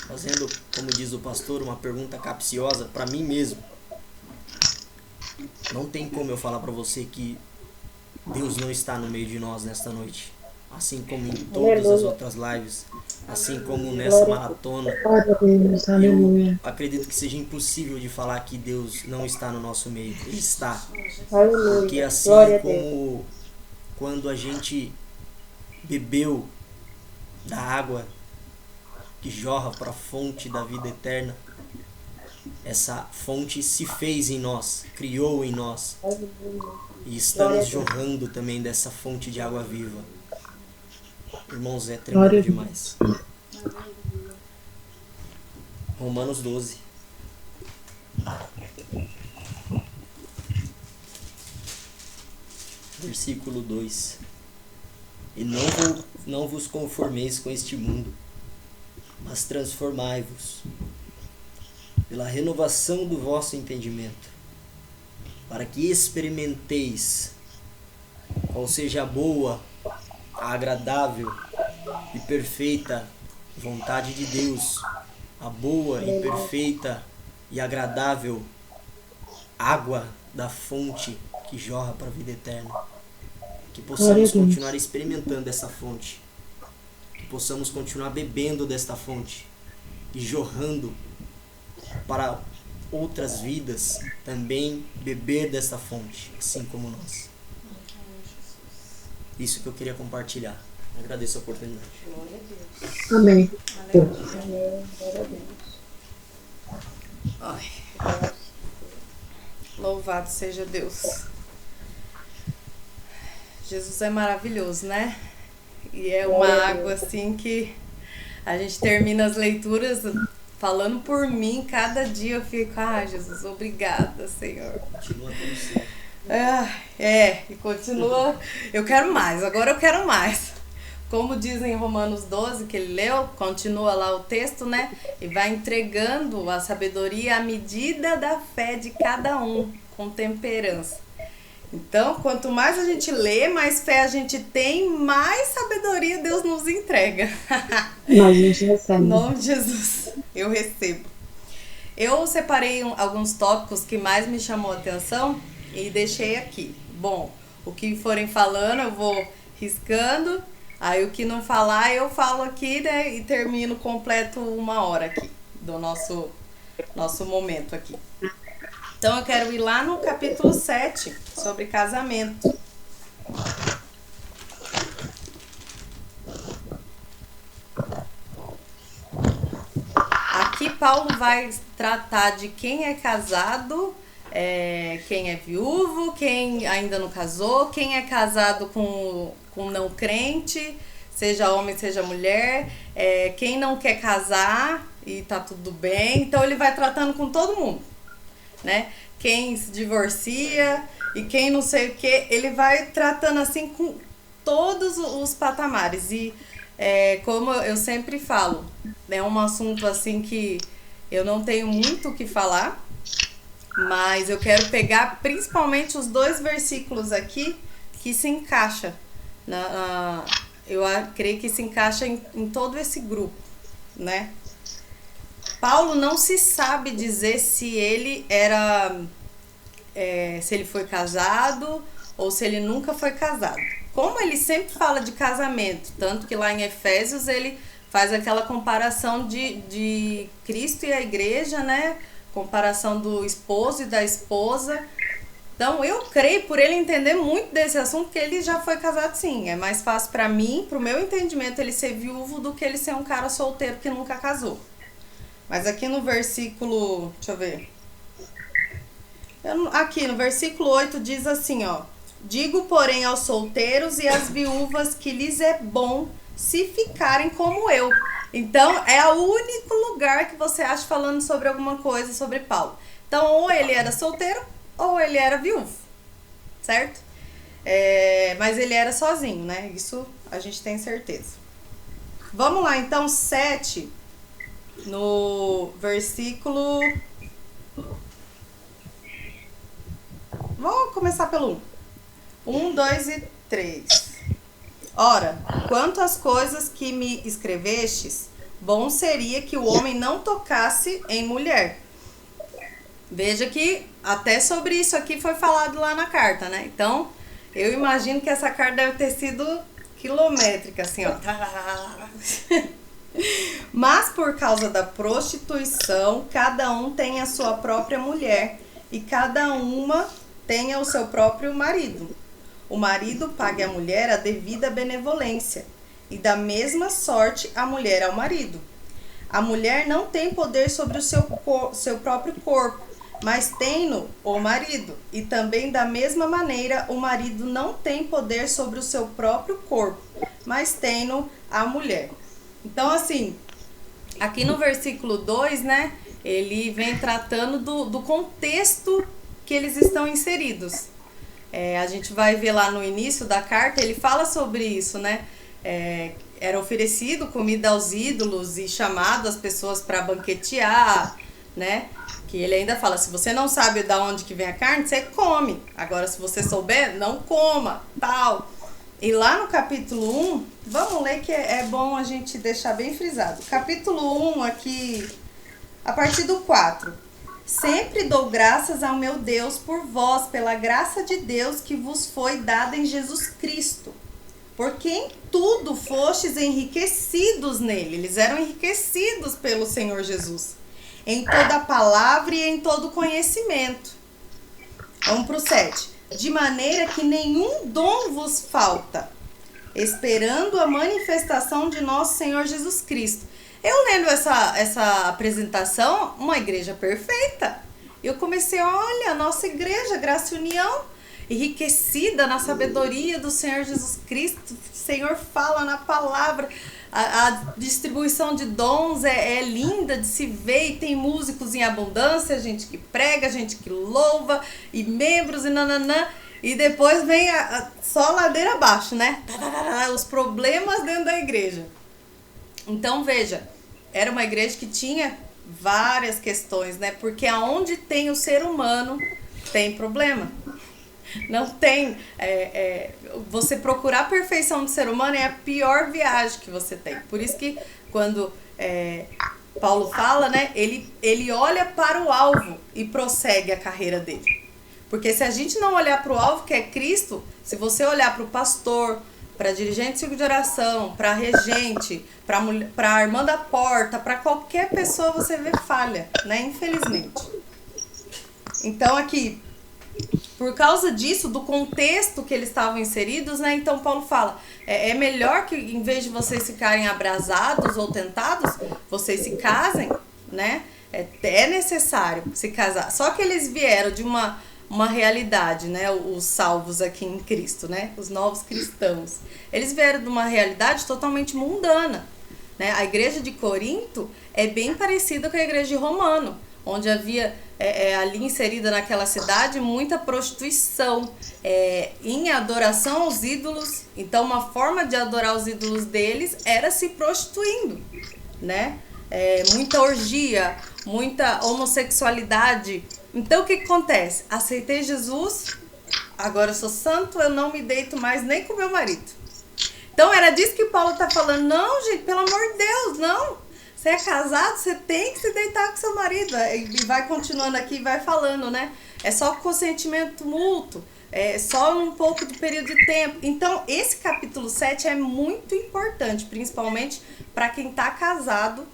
Speaker 2: fazendo, como diz o pastor, uma pergunta capciosa para mim mesmo. Não tem como eu falar para você que Deus não está no meio de nós nesta noite. Assim como em todas as outras lives, assim como nessa maratona, eu acredito que seja impossível de falar que Deus não está no nosso meio. Ele está. Porque assim como quando a gente bebeu da água que jorra para a fonte da vida eterna, essa fonte se fez em nós, criou em nós, e estamos jorrando também dessa fonte de água viva. Irmãos, é tremendo demais. Romanos 12. Versículo 2. E não vos conformeis com este mundo, mas transformai-vos pela renovação do vosso entendimento, para que experimenteis qual seja a boa, a agradável e perfeita vontade de Deus, a boa e perfeita e agradável água da fonte que jorra para a vida eterna. Que possamos continuar experimentando essa fonte, que possamos continuar bebendo desta fonte e jorrando para outras vidas também beber desta fonte, assim como nós. Isso que eu queria compartilhar. Agradeço a oportunidade.
Speaker 1: Glória a Deus.
Speaker 5: Amém.
Speaker 1: Aleluia. Glória a Deus. Ai. Louvado seja Deus. Jesus é maravilhoso, né? E é uma água assim que a gente termina as leituras falando por mim. Cada dia eu fico, Jesus, obrigada, Senhor.
Speaker 2: Continua como sempre.
Speaker 1: E continua. Eu quero mais, agora eu quero mais. Como diz em Romanos 12, que ele leu, continua lá o texto, né? E vai entregando a sabedoria à medida da fé de cada um, com temperança. Então, quanto mais a gente lê, mais fé a gente tem, mais sabedoria Deus nos entrega.
Speaker 5: Nós a gente recebe.
Speaker 1: Em nome de Jesus, eu recebo. Eu separei alguns tópicos que mais me chamou a atenção e deixei aqui. Bom, o que forem falando eu vou riscando, aí o que não falar eu falo aqui, né, e termino completo 1 hora aqui do nosso momento aqui. Então eu quero ir lá no capítulo 7, sobre casamento. Aqui Paulo vai tratar de quem é casado, quem é viúvo, quem ainda não casou, quem é casado com não crente, seja homem, seja mulher, quem não quer casar e tá tudo bem. Então ele vai tratando com todo mundo, né? Quem se divorcia, e quem não sei o que, ele vai tratando assim com todos os patamares. E como eu sempre falo, é um assunto assim que eu não tenho muito o que falar, mas eu quero pegar principalmente os 2 versículos aqui que se encaixa eu creio que se encaixa em todo esse grupo, né? Paulo não se sabe dizer se ele se ele foi casado ou se ele nunca foi casado. Como ele sempre fala de casamento, tanto que lá em Efésios ele faz aquela comparação de Cristo e a igreja, né? Comparação do esposo e da esposa. Então, eu creio, por ele entender muito desse assunto, que ele já foi casado sim. É mais fácil para mim, pro meu entendimento, ele ser viúvo do que ele ser um cara solteiro que nunca casou. Mas aqui no versículo, deixa eu ver. Aqui no versículo 8 diz assim, ó: digo, porém, aos solteiros e às viúvas que lhes é bom se ficarem como eu. Então, é o único lugar que você acha falando sobre alguma coisa sobre Paulo. Então, ou ele era solteiro, ou ele era viúvo, certo? Mas ele era sozinho, né? Isso a gente tem certeza. Vamos lá, então, 7, no versículo... Vamos começar pelo 1. 1, 2 e 3. Ora, quanto às coisas que me escrevestes, bom seria que o homem não tocasse em mulher. Veja que até sobre isso aqui foi falado lá na carta, né? Então, eu imagino que essa carta deve ter sido quilométrica, assim, ó. Mas por causa da prostituição, cada um tem a sua própria mulher e cada uma tenha o seu próprio marido. O marido pague à mulher a devida benevolência, e da mesma sorte a mulher ao marido. A mulher não tem poder sobre o seu próprio corpo, mas tem-no o marido, e também da mesma maneira o marido não tem poder sobre o seu próprio corpo, mas tem-no a mulher. Então, assim, aqui no versículo 2, né, ele vem tratando do contexto que eles estão inseridos. A gente vai ver lá no início da carta, ele fala sobre isso, né? Era oferecido comida aos ídolos e chamado as pessoas para banquetear, né? Que ele ainda fala, se você não sabe de onde que vem a carne, você come. Agora, se você souber, não coma, tal. E lá no capítulo 1, vamos ler que é bom a gente deixar bem frisado. Capítulo 1 aqui, a partir do 4. Sempre dou graças ao meu Deus por vós, pela graça de Deus que vos foi dada em Jesus Cristo. Porque em tudo fostes enriquecidos nele. Eles eram enriquecidos pelo Senhor Jesus. Em toda palavra e em todo conhecimento. Vamos para o 7. De maneira que nenhum dom vos falta, esperando a manifestação de nosso Senhor Jesus Cristo. Eu lendo essa apresentação, uma igreja perfeita. Eu comecei, olha, a nossa igreja, Graça e União, enriquecida na sabedoria do Senhor Jesus Cristo. O Senhor fala na palavra. A distribuição de dons é linda de se ver e tem músicos em abundância, gente que prega, gente que louva, e membros e nananã. E depois vem só ladeira abaixo, né? Os problemas dentro da igreja. Então, veja, era uma igreja que tinha várias questões, né? Porque aonde tem o ser humano, tem problema. Não tem... você procurar a perfeição do ser humano é a pior viagem que você tem. Por isso que quando Paulo fala, né? Ele olha para o alvo e prossegue a carreira dele. Porque se a gente não olhar para o alvo, que é Cristo, se você olhar para o pastor, para dirigente de círculo de oração, para regente, para a irmã da porta, para qualquer pessoa você vê falha, né? Infelizmente. Então aqui, por causa disso, do contexto que eles estavam inseridos, né? Então Paulo fala, é melhor que em vez de vocês ficarem abrasados ou tentados, vocês se casem, né? É necessário se casar. Só que eles vieram de uma realidade, né? Os salvos aqui em Cristo, né? Os novos cristãos. Eles vieram de uma realidade totalmente mundana, né? A igreja de Corinto é bem parecida com a igreja de Romano, onde havia ali inserida naquela cidade, muita prostituição em adoração aos ídolos. Então, uma forma de adorar os ídolos deles era se prostituindo, né? Muita orgia, muita homossexualidade. Então, o que acontece? Aceitei Jesus, agora eu sou santo, eu não me deito mais nem com meu marido. Então, era disso que Paulo está falando. Não, gente, pelo amor de Deus, não. Você é casado, você tem que se deitar com seu marido. E vai continuando aqui, vai falando, né? É só consentimento mútuo, é só um pouco de período de tempo. Então, esse capítulo 7 é muito importante, principalmente para quem está casado,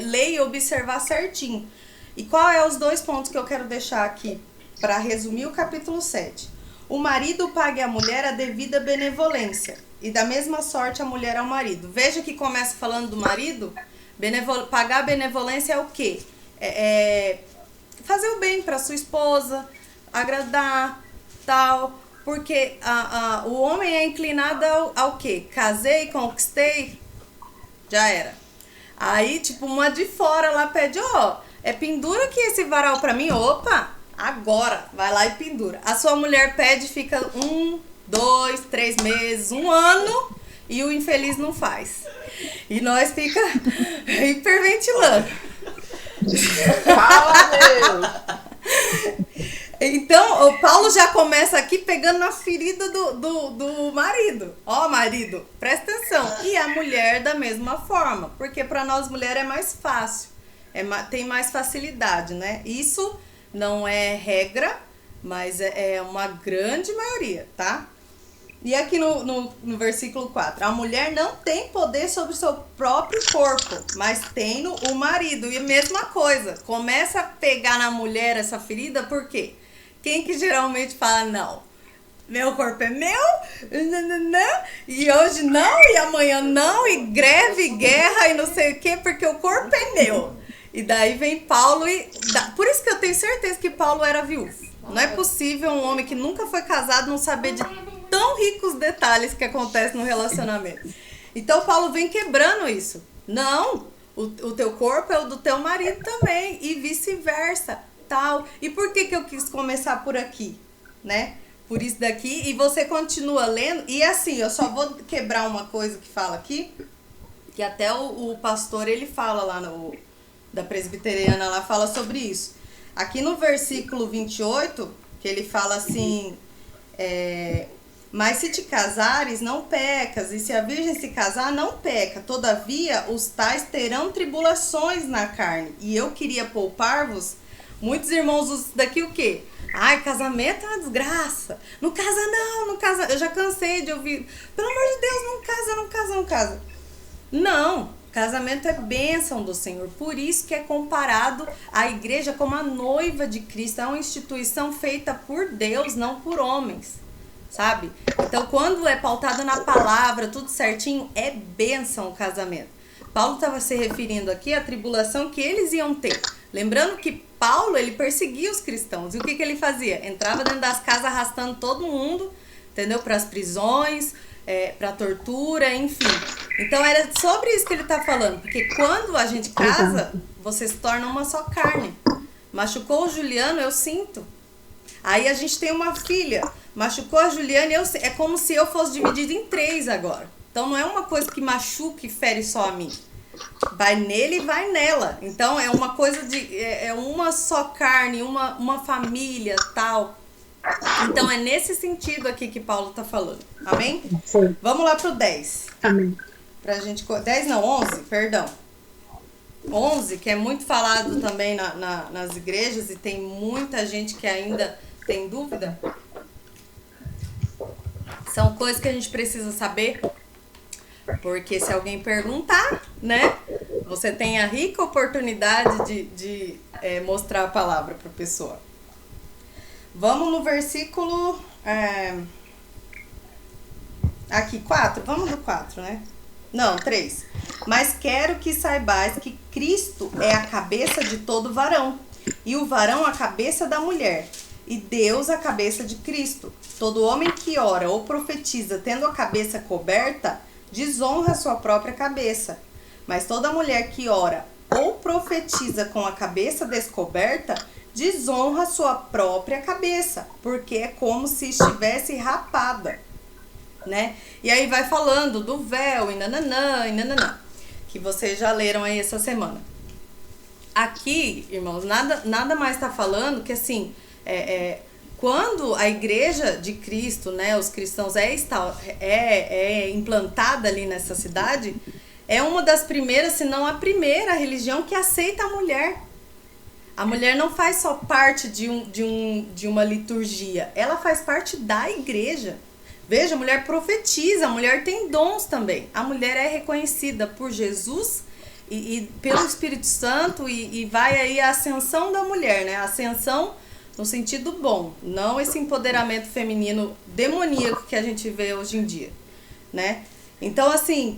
Speaker 1: ler e observar certinho. E qual é os 2 pontos que eu quero deixar aqui para resumir o capítulo 7? O marido pague à mulher a devida benevolência, e da mesma sorte a mulher ao marido. Veja que começa falando do marido. Pagar benevolência é o quê? Fazer o bem para sua esposa, agradar, tal. Porque o homem é inclinado ao quê? Casei, conquistei, já era. Aí, tipo, uma de fora lá pede, pendura aqui esse varal pra mim. Opa, agora, vai lá e pendura. A sua mulher pede, fica 1, 2, 3 meses, 1 ano, e o infeliz não faz. E nós fica hiperventilando.
Speaker 3: Fala, Deus!
Speaker 1: Então, o Paulo já começa aqui pegando na ferida do marido. Marido, presta atenção. E a mulher da mesma forma, porque para nós mulheres é mais fácil, tem mais facilidade, né? Isso não é regra, mas é uma grande maioria, tá? E aqui no versículo 4, a mulher não tem poder sobre o seu próprio corpo, mas tem o marido. E a mesma coisa, começa a pegar na mulher essa ferida, por quê? Quem que geralmente fala, não, meu corpo é meu, não, e hoje não, e amanhã não, e greve, guerra, e não sei o quê, porque o corpo é meu. E daí vem Paulo por isso que eu tenho certeza que Paulo era viúvo. Não é possível um homem que nunca foi casado não saber de tão ricos detalhes que acontecem no relacionamento. Então Paulo vem quebrando isso. Não, o teu corpo é o do teu marido também, e vice-versa, tal. E por que eu quis começar por aqui, né? Por isso daqui, e você continua lendo, e assim, eu só vou quebrar uma coisa que fala aqui, que até o pastor, ele fala lá da presbiteriana, lá fala sobre isso. Aqui no versículo 28, que ele fala assim, mas se te casares, não pecas, e se a virgem se casar, não peca. Todavia, os tais terão tribulações na carne. E eu queria poupar-vos, muitos irmãos usam daqui o quê? Ai, casamento é uma desgraça. Não casa não, não casa. Eu já cansei de ouvir, pelo amor de Deus, não casa, não casa, não casa. Não, casamento é bênção do Senhor. Por isso que é comparado à igreja como a noiva de Cristo. É uma instituição feita por Deus, não por homens. Sabe? Então, quando é pautado na palavra, tudo certinho, é bênção o casamento. Paulo estava se referindo aqui à tribulação que eles iam ter. Lembrando que Paulo, ele perseguia os cristãos. E o que ele fazia? Entrava dentro das casas arrastando todo mundo, entendeu? Para as prisões, para tortura, enfim. Então, era sobre isso que ele está falando. Porque quando a gente casa, você se torna uma só carne. Machucou o Juliano, eu sinto. Aí a gente tem uma filha, machucou a Juliana, é como se eu fosse dividido em 3 agora. Então não é uma coisa que machuca e fere só a mim. Vai nele e vai nela. Então é uma coisa é uma só carne, uma família, tal. Então é nesse sentido aqui que Paulo está falando. Amém?
Speaker 5: Sim.
Speaker 1: Vamos lá pro 10.
Speaker 5: Amém.
Speaker 1: Pra gente, 10 não, 11, perdão. 11, que é muito falado também nas igrejas e tem muita gente que ainda tem dúvida. São coisas que a gente precisa saber, porque se alguém perguntar, né, você tem a rica oportunidade de mostrar a palavra para a pessoa. Vamos no versículo aqui, 4, vamos no 4, né? Não, 3. Mas quero que saibais que Cristo é a cabeça de todo varão, e o varão a cabeça da mulher, e Deus a cabeça de Cristo. Todo homem que ora ou profetiza tendo a cabeça coberta, desonra a sua própria cabeça. Mas toda mulher que ora ou profetiza com a cabeça descoberta, desonra sua própria cabeça, porque é como se estivesse rapada, né? E aí vai falando do véu e nananã, que vocês já leram aí essa semana. Aqui, irmãos, nada mais está falando que assim, quando a igreja de Cristo, né, os cristãos é implantada ali nessa cidade, é uma das primeiras, se não a primeira religião que aceita a mulher. A mulher não faz só parte de uma liturgia, ela faz parte da igreja. Veja, a mulher profetiza, a mulher tem dons também. A mulher é reconhecida por Jesus e pelo Espírito Santo e vai aí a ascensão da mulher, né? A ascensão no sentido bom, não esse empoderamento feminino demoníaco que a gente vê hoje em dia, né? Então, assim,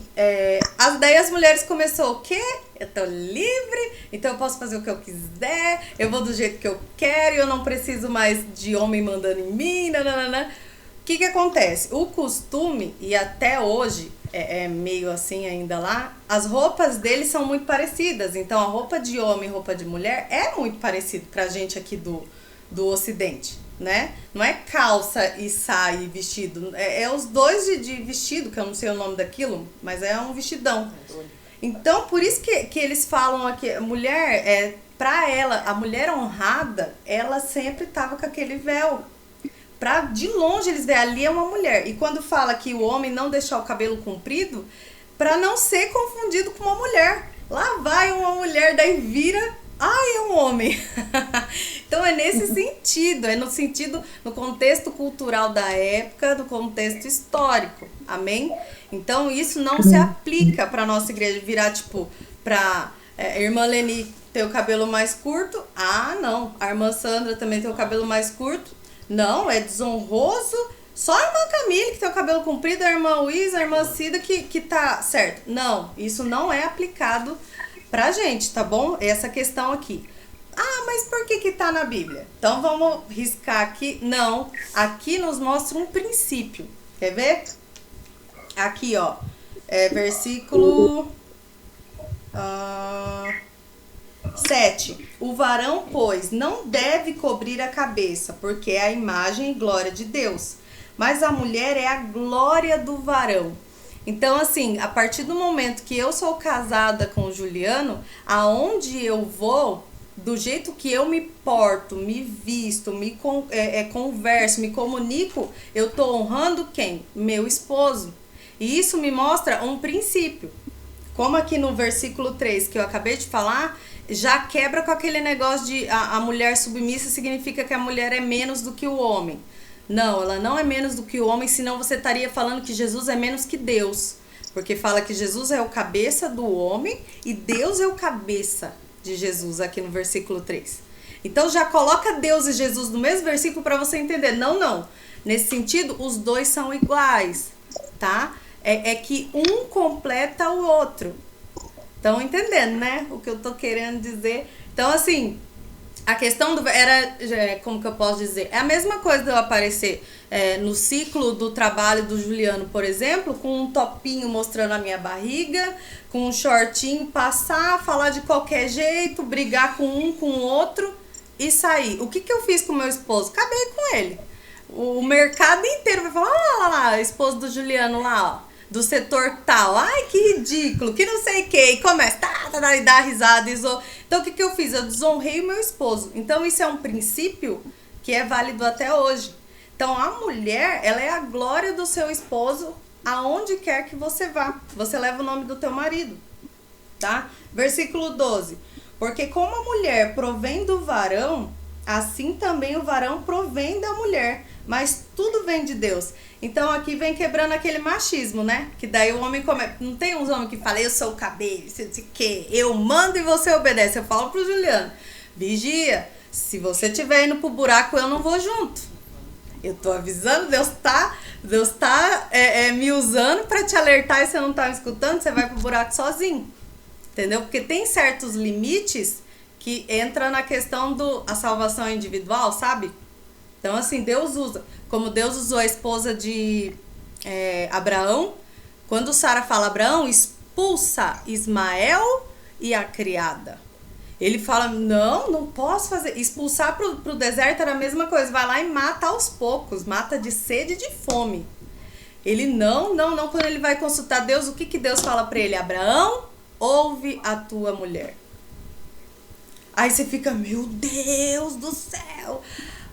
Speaker 1: daí as mulheres começou o quê? Eu tô livre, então eu posso fazer o que eu quiser, eu vou do jeito que eu quero, eu não preciso mais de homem mandando em mim, nananana. O que acontece? O costume, e até hoje é meio assim ainda lá, as roupas deles são muito parecidas. Então, a roupa de homem e roupa de mulher é muito parecido pra gente aqui do Ocidente, né? Não é calça e saia e vestido, é os dois de vestido, que eu não sei o nome daquilo, mas é um vestidão. Então, por isso que eles falam aqui, a mulher, pra ela, a mulher honrada, ela sempre tava com aquele véu. Pra de longe eles veem, ali é uma mulher. E quando fala que o homem não deixar o cabelo comprido, pra não ser confundido com uma mulher. Lá vai uma mulher, daí vira, é um homem. Então é nesse sentido, no contexto cultural da época, no contexto histórico. Amém? Então isso não se aplica pra nossa igreja virar tipo, pra irmã Leni ter o cabelo mais curto. Não. A irmã Sandra também tem o cabelo mais curto. Não, é desonroso. Só a irmã Camille que tem o cabelo comprido, a irmã Luísa, a irmã Cida que tá certo. Não, isso não é aplicado pra gente, tá bom? Essa questão aqui. Mas por que tá na Bíblia? Então vamos riscar aqui. Não, aqui nos mostra um princípio. Quer ver? Aqui, ó. Versículo 7. O varão, pois, não deve cobrir a cabeça, porque é a imagem e glória de Deus. Mas a mulher é a glória do varão. Então, assim, a partir do momento que eu sou casada com o Juliano, aonde eu vou, do jeito que eu me porto, me visto, converso, me comunico, eu tô honrando quem? Meu esposo. E isso me mostra um princípio. Como aqui no versículo 3, que eu acabei de falar, já quebra com aquele negócio de a mulher submissa significa que a mulher é menos do que o homem. Não, ela não é menos do que o homem, senão você estaria falando que Jesus é menos que Deus. Porque fala que Jesus é o cabeça do homem e Deus é o cabeça de Jesus, aqui no versículo 3. Então já coloca Deus e Jesus no mesmo versículo para você entender. Não. Nesse sentido, os dois são iguais, tá? É que um completa o outro. Estão entendendo, né? O que eu tô querendo dizer. Então, assim, a questão como que eu posso dizer? É a mesma coisa de eu aparecer no ciclo do trabalho do Juliano, por exemplo, com um topinho mostrando a minha barriga, com um shortinho, passar, falar de qualquer jeito, brigar com um, com o outro e sair. O que eu fiz com o meu esposo? Acabei com ele. O mercado inteiro vai falar, olha lá, esposo do Juliano lá, ó. Do setor tal, ai que ridículo, que não sei o que, e começa, e dá risada, Então o que eu fiz? Eu desonrei o meu esposo. Então isso é um princípio que é válido até hoje. Então a mulher, ela é a glória do seu esposo aonde quer que você vá. Você leva o nome do teu marido, tá? Versículo 12. Porque como a mulher provém do varão, assim também o varão provém da mulher. Mas tudo vem de Deus. Então aqui vem quebrando aquele machismo, né? Que daí o homem começa. Não tem uns homens que falam, eu sou o cabelo, não sei o que, eu mando e você obedece. Eu falo pro Juliano, vigia, se você estiver indo pro buraco, eu não vou junto. Eu tô avisando, Deus tá me usando pra te alertar e você não tá me escutando, você vai pro buraco sozinho. Entendeu? Porque tem certos limites que entra na questão a salvação individual, sabe? Então, assim, Deus usa. Como Deus usou a esposa de Abraão, quando Sara fala, Abraão, expulsa Ismael e a criada. Ele fala, não posso fazer. Expulsar pro deserto era a mesma coisa. Vai lá e mata aos poucos. Mata de sede e de fome. Ele não. Quando ele vai consultar Deus, o que Deus fala pra ele? Abraão, ouve a tua mulher. Aí você fica, meu Deus do céu.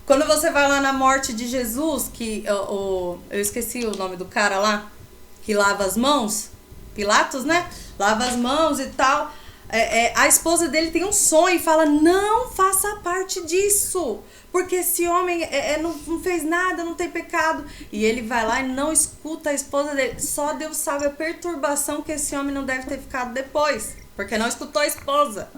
Speaker 1: Quando você vai lá na morte de Jesus, que eu esqueci o nome do cara lá, que lava as mãos. Pilatos, né? Lava as mãos e tal. A esposa dele tem um sonho e fala, não faça parte disso, porque esse homem não fez nada, não tem pecado. E ele vai lá e não escuta a esposa dele. Só Deus sabe a perturbação que esse homem não deve ter ficado depois, porque não escutou a esposa.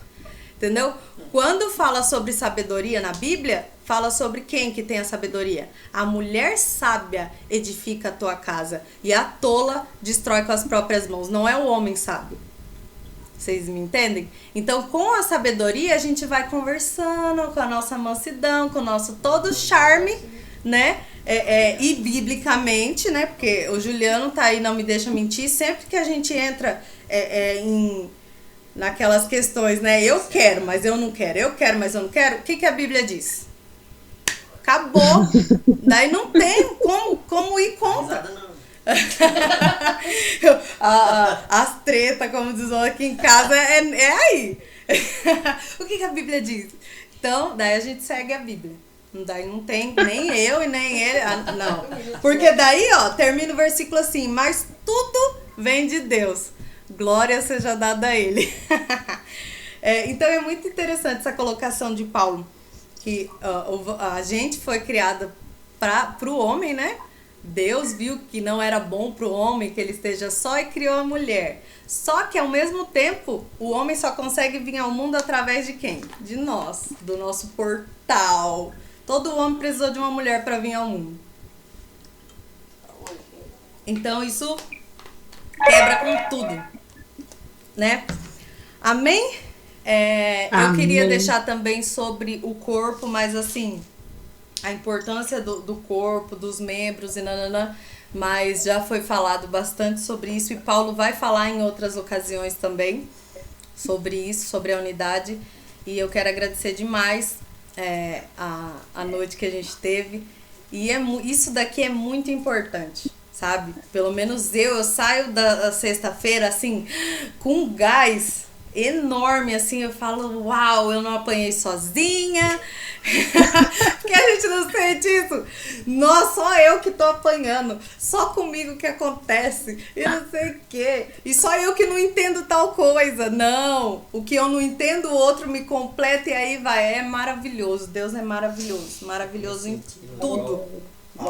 Speaker 1: Entendeu? Quando fala sobre sabedoria na Bíblia, fala sobre quem que tem a sabedoria. A mulher sábia edifica a tua casa e a tola destrói com as próprias mãos. Não é o homem sábio. Vocês me entendem? Então, com a sabedoria, a gente vai conversando com a nossa mansidão, com o nosso todo charme, né? E biblicamente, né? Porque o Juliano tá aí, não me deixa mentir. Sempre que a gente entra naquelas questões, né? Eu quero, mas eu não quero. Eu quero, mas eu não quero. O que a Bíblia diz? Acabou. Daí não tem como ir contra. As tretas, como diz aqui em casa, é aí. O que a Bíblia diz? Então, daí a gente segue a Bíblia. Daí não tem nem eu e nem ele. Não. Porque daí, termina o versículo assim, mas tudo vem de Deus. Glória seja dada a ele. Então é muito interessante essa colocação de Paulo, que a gente foi criada para o homem, né? Deus viu que não era bom para o homem que ele esteja só e criou a mulher. Só que ao mesmo tempo, o homem só consegue vir ao mundo através de quem? De nós, do nosso portal. Todo homem precisou de uma mulher para vir ao mundo. Então isso quebra com tudo, né? Amém? Eu queria deixar também sobre o corpo, mas assim, a importância do corpo, dos membros e nananã, mas já foi falado bastante sobre isso e Paulo vai falar em outras ocasiões também sobre isso, sobre a unidade, e eu quero agradecer demais a noite que a gente teve, e isso daqui é muito importante, sabe? Pelo menos eu saio da sexta-feira assim, com gás enorme, assim, eu falo, uau, eu não apanhei sozinha, porque a gente não sente isso. Nossa, só eu que tô apanhando, só comigo que acontece, e não sei o quê, e só eu que não entendo tal coisa. Não, o que eu não entendo, o outro me completa, e aí vai, é maravilhoso. Deus é maravilhoso, maravilhoso em tudo.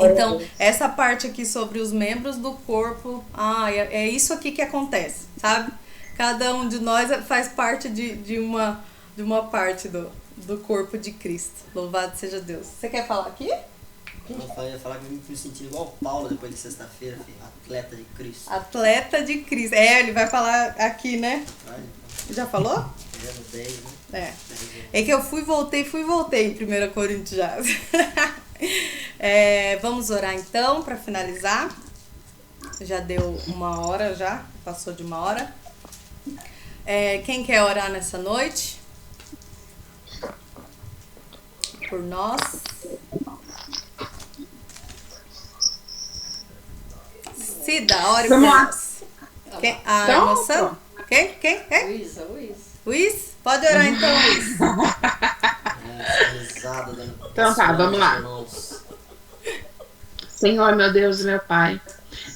Speaker 1: Então, essa parte aqui sobre os membros do corpo, é isso aqui que acontece, sabe? Cada um de nós faz parte de uma parte do corpo de Cristo. Louvado seja Deus. Você quer falar aqui?
Speaker 2: Eu ia falar que eu me senti igual o Paulo depois de sexta-feira, atleta de Cristo.
Speaker 1: Atleta de Cristo. Ele vai falar aqui, né? Já falou?
Speaker 2: Já no 10, né?
Speaker 1: É que eu fui e voltei em 1 Coríntios já. Vamos orar então para finalizar. Já deu 1 hora, já passou de 1 hora. Quem quer orar nessa noite? Por nós. Cida, ore por nós. A emoção? Quem? Luiz? Pode orar então, Luiz.
Speaker 3: Então tá, vamos lá. Senhor, meu Deus e meu Pai,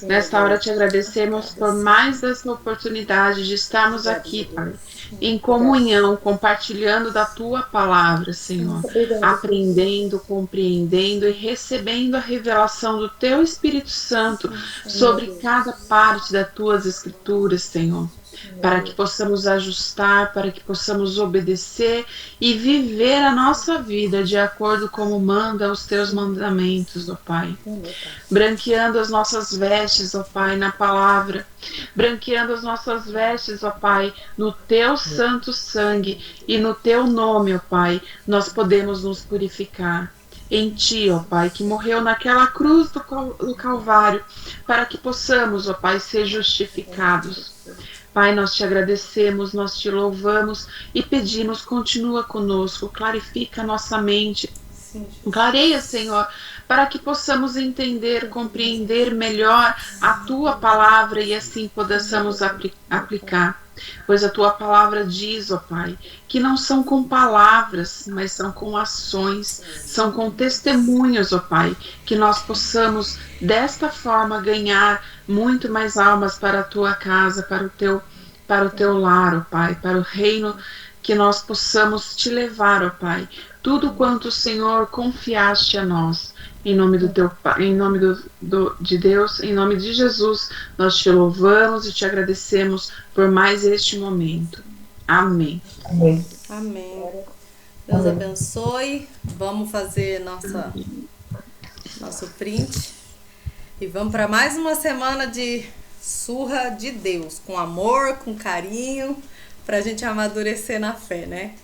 Speaker 3: nesta hora te agradecemos por mais essa oportunidade de estarmos aqui, Pai, em comunhão, compartilhando da Tua palavra, Senhor, aprendendo, compreendendo e recebendo a revelação do Teu Espírito Santo sobre cada parte das Tuas Escrituras, Senhor, para que possamos ajustar, para que possamos obedecer e viver a nossa vida de acordo como manda os Teus mandamentos, ó Pai. Branqueando as nossas vestes, ó Pai, na palavra, branqueando as nossas vestes, ó Pai, no Teu santo sangue e no Teu nome, ó Pai, nós podemos nos purificar. Em Ti, ó Pai, que morreu naquela cruz do Calvário, para que possamos, ó Pai, ser justificados. Pai, nós te agradecemos, nós te louvamos e pedimos, continua conosco, clarifica a nossa mente. Clareia, Senhor, para que possamos entender, compreender melhor a Tua palavra e assim possamos aplicar. Pois a Tua palavra diz, ó Pai, que não são com palavras, mas são com ações, são com testemunhos, ó Pai, que nós possamos desta forma ganhar muito mais almas para a Tua casa, para o Teu lar, ó Pai, para o reino, que nós possamos Te levar, ó Pai, tudo quanto o Senhor confiaste a nós. Em nome do Teu Pai, em nome de Deus, em nome de Jesus, nós Te louvamos e Te agradecemos por mais este momento. Amém.
Speaker 5: Amém.
Speaker 1: Amém. Deus abençoe. Vamos fazer nosso print. E vamos para mais uma semana de surra de Deus, com amor, com carinho, para a gente amadurecer na fé, né?